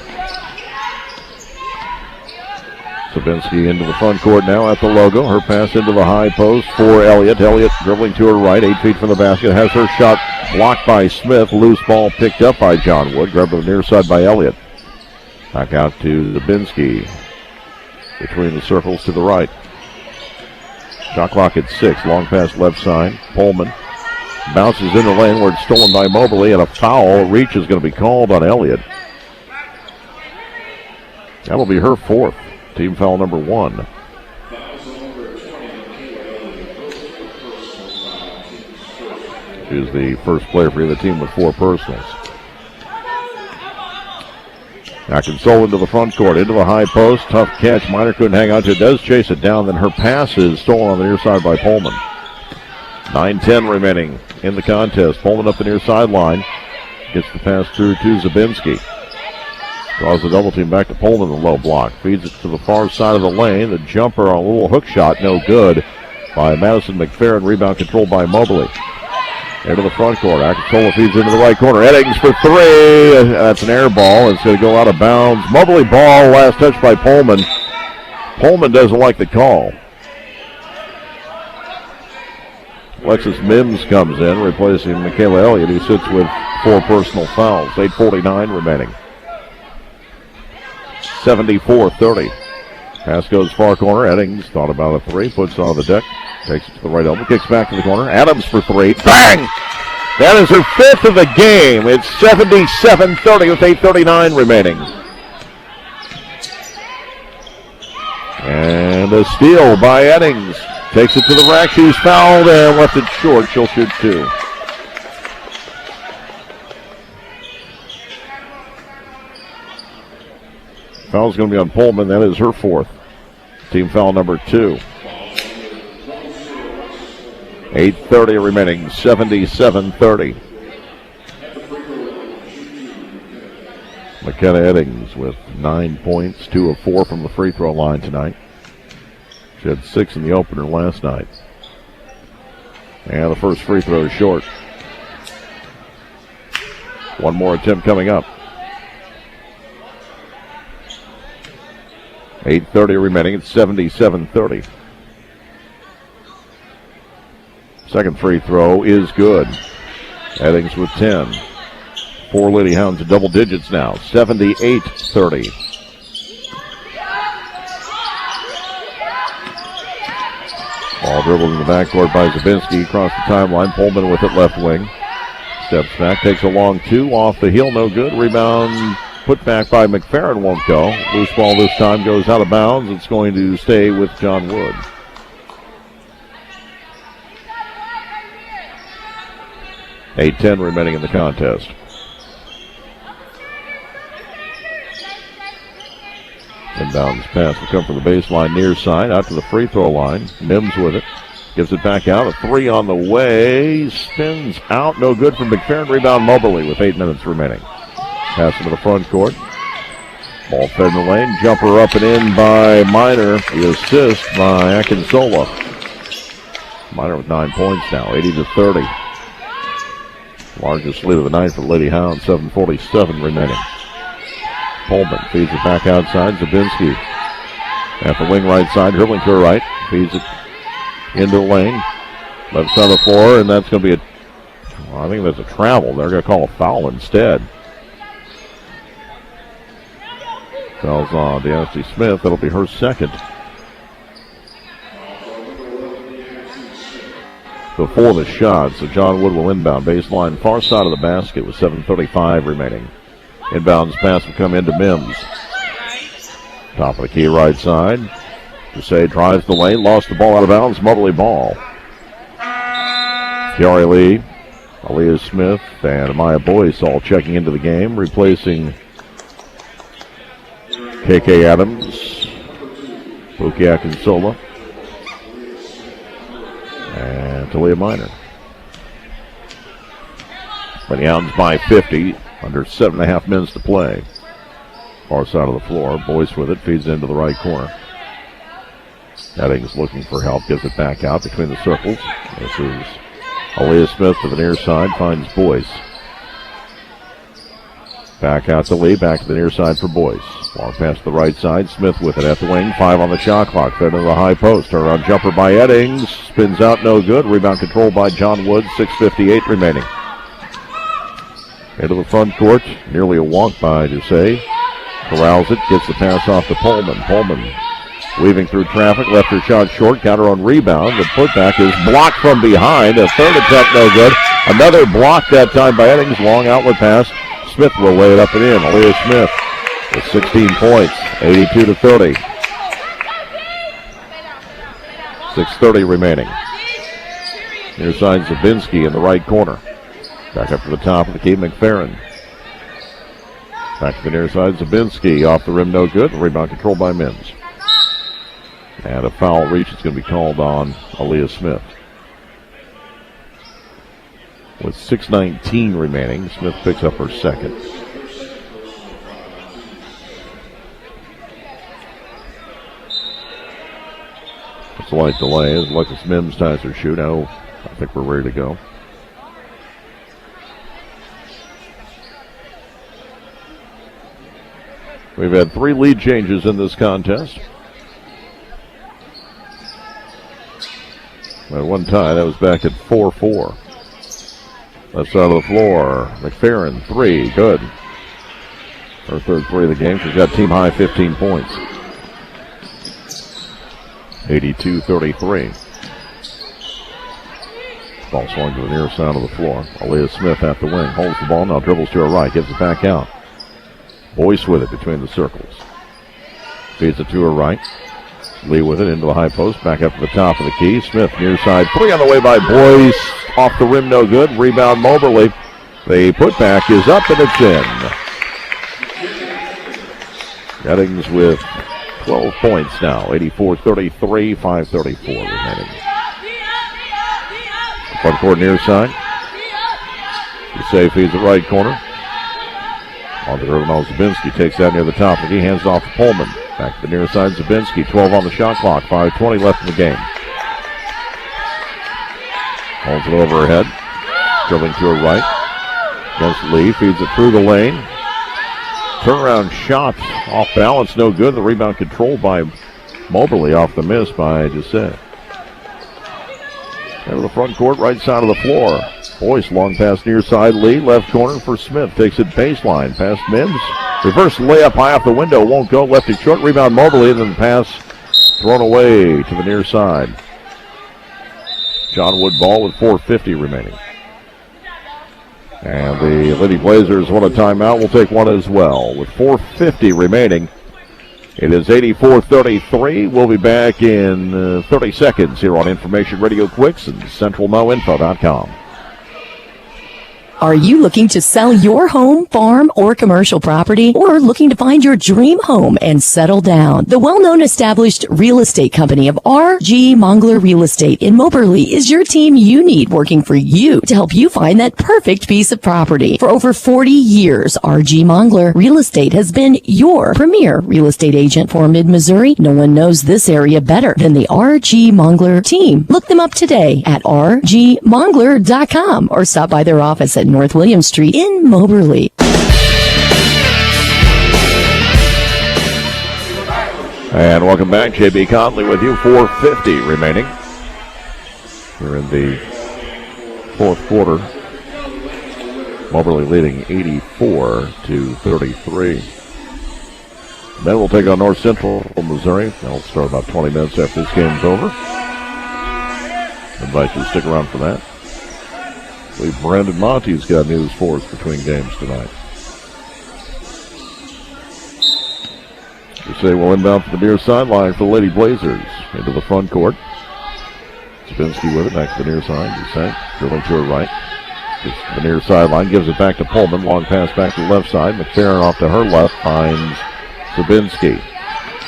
Zabinski into the front court now at the logo. Her pass into the high post for Elliott. Elliott dribbling to her right, 8 feet from the basket. Has her shot blocked by Smith. Loose ball picked up by John Wood. Grabbed on the near side by Elliott. Back out to Zabinski. Between the circles to the right. Shot clock at 6. Long pass left side. Pullman bounces in the lane where it's stolen by Moberly, and a foul reach is going to be called on Elliott. That'll be her fourth. Team foul number 1. She's the first player for the team with 4 personals. Akinsola into the front court, into the high post. Tough catch. Minor couldn't hang on to it. Does chase it down. Then her pass is stolen on the near side by Pullman. 9:10 remaining in the contest. Pullman up the near sideline. Gets the pass through to Zabinski. Draws the double team back to Pullman, the low block. Feeds it to the far side of the lane. The jumper, a little hook shot, no good by Madison McFerrin. Rebound controlled by Moberly. Into the front court. Akinsola feeds into the right corner. Eddings for 3. That's an air ball. It's going to go out of bounds. Moberly ball, last touch by Pullman. Pullman doesn't like the call. Alexis Mims comes in, replacing Michaela Elliott, who sits with 4 personal fouls. 8:49 remaining. 74-30. Pass goes far corner. Eddings thought about a 3. Puts it on the deck. Takes it to the right elbow. Kicks back to the corner. Adams for 3. Bang! That is her 5th of the game. It's 77-30 with 8:39 remaining. And a steal by Eddings. Takes it to the rack. She's fouled and left it short. She'll shoot 2. Foul's going to be on Pullman. That is her 4th. Team foul number 2. 8:30 remaining. 77-30. McKenna Eddings with 9 points. 2 of 4 from the free throw line tonight. She had 6 in the opener last night. And the first free throw is short. One more attempt coming up. 8:30 remaining. It's 77-30. Second free throw is good. Eddings with 10. 4 Lady Hounds in double digits now. 78-30. Ball dribbled in the backcourt by Zabinski. Across the timeline. Pullman with it left wing. Steps back. Takes a long 2. Off the heel. No good. Rebound put back by McFerrin. Won't go. Loose ball this time goes out of bounds. It's going to stay with John Wood. .10 remaining in the contest. Inbounds pass will come from the baseline near side, out to the free throw line. Mims with it. Gives it back out. A 3 on the way. Spins out. No good from McFerrin. Rebound Moberly with 8 minutes remaining. Pass into the front court. Ball fed in the lane. Jumper up and in by Minor. The assist by Akinsola. Minor with 9 points now. 80-30. Largest lead of the night for the Lady Hounds. 7:47 remaining. Pullman feeds it back outside. Zabinski at the wing right side, dribbling to her right. feeds it into the lane. Left side of the floor, and that's going to be I think that's a travel. They're going to call a foul instead. Foul's on Deanna Smith. That'll be her second. Before the shot, so John Wood will inbound. Baseline far side of the basket with 7:35 remaining. Inbounds pass will come into Mims. Top of the key right side. Desai drives the lane, lost the ball out of bounds. Mobley ball. Kiari Lee, Aaliyah Smith, and Amaya Boyce all checking into the game, replacing KK Adams, Buki Akinsola, and Talia Minor. Greyhounds by 50, under 7.5 minutes to play. Far side of the floor, Boyce with it, feeds into the right corner. Eddings looking for help, gives it back out between the circles. This is Aaliyah Smith to the near side, finds Boyce. Back out to Lee, back to the near side for Boyce. Long pass to the right side, Smith with it at the wing, 5 on the shot clock, fed into the high post. Turnaround jumper by Eddings, spins out, no good. Rebound controlled by John Wood, 6:58 remaining. Into the front court, nearly a walk by Desai. Corrals it, gets the pass off to Pullman. Pullman weaving through traffic, left her shot short, counter on rebound. The putback is blocked from behind. A third attempt, no good. Another block that time by Eddings. Long outlet pass. Smith will lay it up and in. Aaliyah Smith with 16 points, 82-30. 6:30 remaining. Near side Zabinski in the right corner. Back up to the top of the key, McFerrin. Back to the near side, Zabinski off the rim, no good. Rebound controlled by Mims. And a foul reach is going to be called on Aaliyah Smith. With 6:19 remaining, Smith picks up her second. It's a light delay as Lucas Mims ties her shoe. Now I think we're ready to go. We've had 3 lead changes in this contest. At one time, that was back at 4-4. Left side of the floor, McFerrin, 3, good. Her third 3 of the game. She's got team high 15 points. 82-33. Ball swung to the near side of the floor. Aaliyah Smith at the wing, holds the ball, now dribbles to her right, gives it back out. Boyce with it between the circles. Feeds it to her right. Lee with it into the high post. Back up to the top of the key. Smith near side. 3 on the way by Boyce. Off the rim, no good. Rebound Moberly. The putback is up and it's in. Eddings with 12 points now. 84-33, 5:34 remaining. Front court near side. Desai feeds the right corner. On the dribble, Zabinski takes that near the top of the key, hands it off to Pullman. Back to the near side, Zabinski, 12 on the shot clock, 5:20 left in the game. Holds it over her head, dribbling to her right. Against Lee, feeds it through the lane. Turnaround shot, off balance, no good. The rebound controlled by Moberly, off the miss by Desai. Into the front court, right side of the floor. Boyce, long pass near side, Lee, left corner for Smith. Takes it baseline, past Mims. Reverse layup high off the window, won't go. Left it short, rebound Moberly, and then the pass thrown away to the near side. John Wood ball with 4:50 remaining. And the Lady Blazers want a timeout. We'll take one as well. With 4:50 remaining, it is 84-33. We'll be back in 30 seconds here on Information Radio Quicks and CentralMoInfo.com. Are you looking to sell your home, farm, or commercial property, or looking to find your dream home and settle down? The well-known established real estate company of R.G. Mongler Real Estate in Moberly is your team you need, working for you to help you find that perfect piece of property. For over 40 years, R.G. Mongler Real Estate has been your premier real estate agent for Mid-Missouri. No one knows this area better than the R.G. Mongler team. Look them up today at rgmongler.com or stop by their office at North William Street in Moberly. And welcome back. J.B. Conley with you. 4:50 remaining. We're in the fourth quarter. Moberly leading 84-33. Then we'll take on North Central Missouri. They'll start about 20 minutes after this game's over. I invite you to stick around for that. I believe Brandon Monty's got news for us between games tonight. We say we'll inbound from the near sideline for the Lady Blazers into the front court. Zabinski with it back to the near side. Descent, dribbling to her right. Gets to the near sideline, gives it back to Pullman. Long pass back to the left side. McFerrin off to her left, finds Zabinski.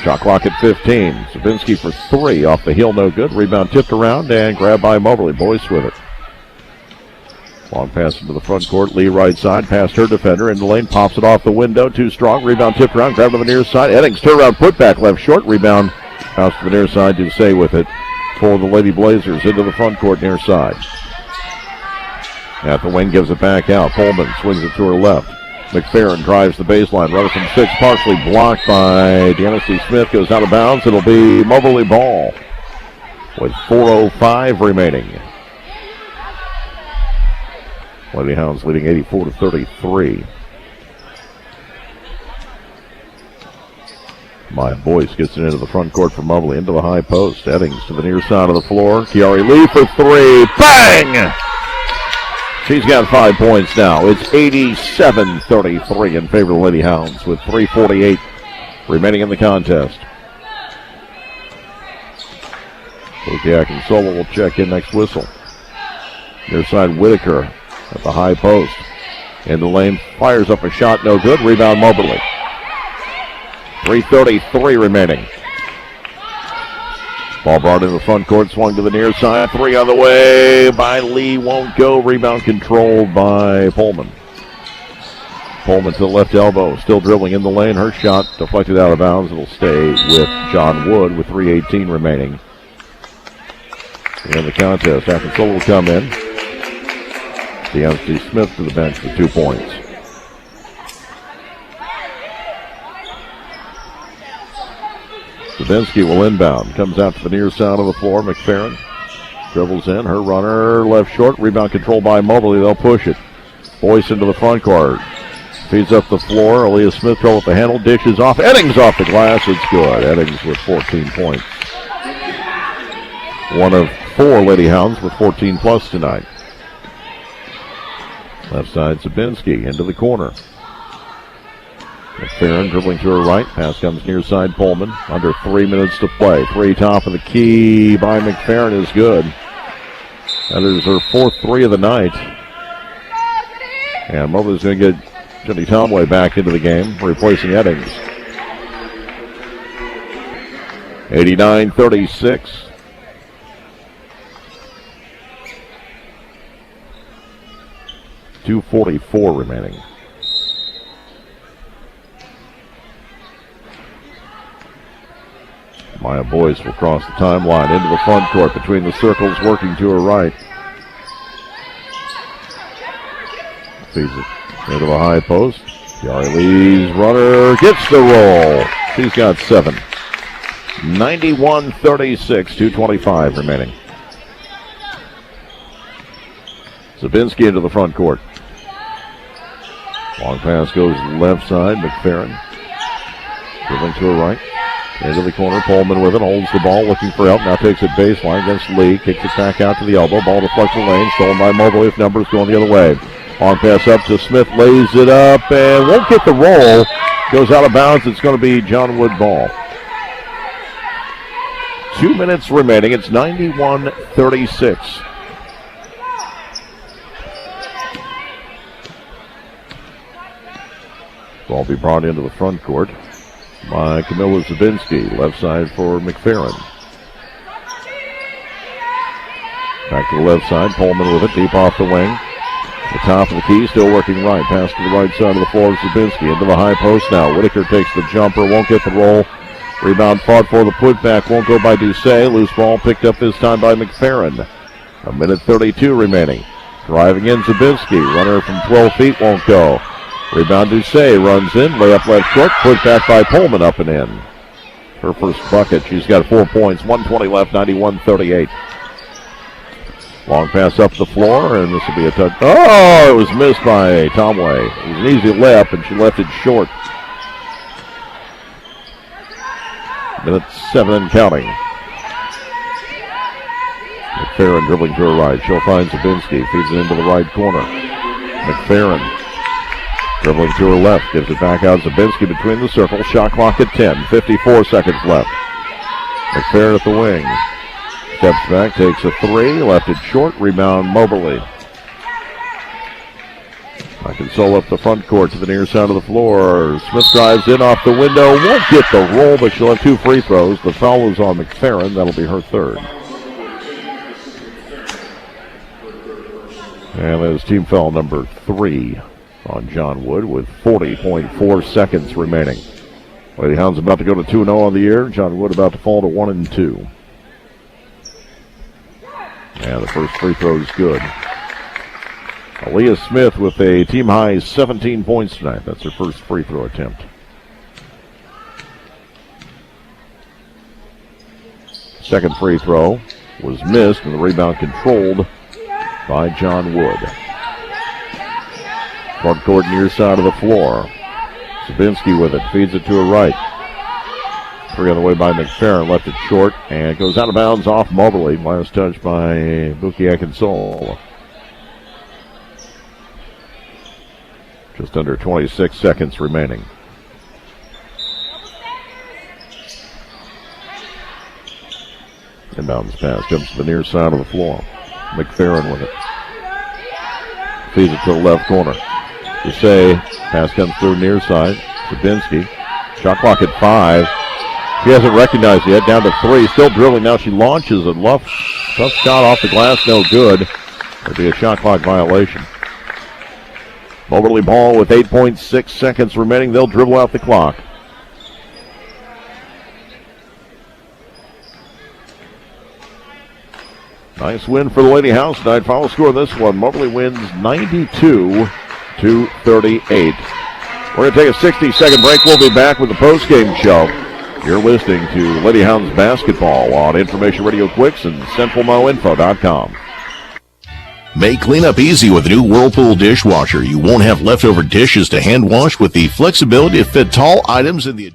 Shot clock at 15. Zabinski for three. Off the heel, no good. Rebound tipped around and grabbed by Moberly. Boyce with it. Long pass into the front court. Lee right side. Past her defender. In the lane. Pops it off the window. Too strong. Rebound tipped around. Grabbed to the near side. Eddings turnaround. Put back left short. Rebound. Bounce to the near side. Dusay with it for the Lady Blazers. Into the front court near side. At the wing. Gives it back out. Pullman swings it to her left. McFerrin drives the baseline. Runner from six. Partially blocked by Deanna C. Smith. Goes out of bounds. It'll be Moberly ball with 4:05 remaining. Lady Hounds leading 84-33. Maya Boyce gets it into the front court for Moberly. Into the high post. Eddings to the near side of the floor. Kiari Lee for three. Bang! She's got 5 points now. It's 87-33 in favor of the Lady Hounds with 3:48 remaining in the contest. Kokiak and Solo will check in next whistle. Near side Whitaker at the high post. In the lane, fires up a shot, no good. Rebound Moberly. 3:33 remaining. Ball brought in the front court, swung to the near side. Three on the way by Lee, won't go. Rebound controlled by Pullman. Pullman to the left elbow, still dribbling in the lane. Her shot deflected out of bounds. It'll stay with John Wood with 3:18 remaining in the contest. Akinsola will come in. Deanna C. Smith to the bench for 2 points. Zabinski will inbound. Comes out to the near side of the floor. McFerrin dribbles in. Her runner left short. Rebound controlled by Moberly. They'll push it. Boyce into the front court. Feeds up the floor. Aaliyah Smith with the handle. Dishes off. Eddings off the glass. It's good. Eddings with 14 points. One of 4 Lady Hounds with 14 plus tonight. Left side Zabinski into the corner. McFerrin dribbling to her right. Pass comes near side Pullman. Under 3 minutes to play. Three top of the key by McFerrin is good. That is her 4th three of the night. And Moberly's going to get Jenny Tomway back into the game, replacing Eddings. 89-36. .244 remaining. Maya Boyce will cross the timeline into the front court between the circles, working to her right. Feeds it into the high post. Kiari Lee's runner gets the roll. She's got 7. 91-36, .225 remaining. Zabinski into the front court. Long pass goes left side. McFerrin dribbling to her right. Into the corner. Pullman with it. Holds the ball. Looking for help. Now takes it baseline against Lee. Kicks it back out to the elbow. Ball deflects the lane. Stolen by Moberly with numbers going the other way. Long pass up to Smith. Lays it up and won't get the roll. Goes out of bounds. It's going to be John Wood ball. 2 minutes remaining. It's 91-36. Ball be brought into the front court by Camilla Zabinski. Left side for McFerrin. Back to the left side. Pullman with it. Deep off the wing. The top of the key. Still working right. Pass to the right side of the floor. Zabinski into the high post now. Whitaker takes the jumper. Won't get the roll. Rebound fought for the putback. Won't go by Dusay. Loose ball picked up this time by McFerrin. 1:32 remaining. Driving in Zabinski. Runner from 12 feet won't go. Rebound Dusay runs in, layup left short, put back by Pullman up and in her first bucket. She's got 4 points, 1:20 left, 91-38. Long pass up the floor, and this will be a touch. Oh, it was missed by Tomway. It was an easy layup, and she left it short. Minute 7 and counting. McFerrin dribbling to her right. She'll find Zabinski. Feeds it into the right corner. McFerrin dribbling to her left. Gives it back out. Zabinski between the circles. Shot clock at 10. 54 seconds left. McFerrin at the wing. Steps back. Takes a three. Left it short. Rebound Moberly. Console up the front court to the near side of the floor. Smith drives in off the window. Won't get the roll, but she'll have 2 free throws. The foul is on McFerrin. That'll be her third. And that is team foul number 3 on John Wood with 40.4 seconds remaining. Lady Hounds about to go to 2-0 on the year. John Wood about to fall to 1-2. And the first free throw is good. Aaliyah Smith with a team-high 17 points tonight. That's her first free throw attempt. Second free throw was missed, and the rebound controlled by John Wood. Front court near side of the floor. Zabinski with it. Feeds it to her right. Three on the way by McFerrin. Left it short, and it goes out of bounds off Moberly. Last touch by Buki Akinsole. Just under 26 seconds remaining. Inbounds pass. Jumps to the near side of the floor. McFerrin with it. Feeds it to the left corner. Desai. Pass comes through near side. Zabinski. Shot clock at 5. She hasn't recognized yet. Down to 3. Still dribbling. Now she launches and tough shot off the glass. No good. It'll be a shot clock violation. Moberly ball with 8.6 seconds remaining. They'll dribble out the clock. Nice win for the Lady House tonight. Final score of this one. Moberly wins 92-38. We're going to take a 60-second break. We'll be back with the postgame show. You're listening to Lady Hounds basketball on Information Radio Quicks and CentralMoInfo.com. Make cleanup easy with a new Whirlpool dishwasher. You won't have leftover dishes to hand wash with the flexibility to fit tall items in the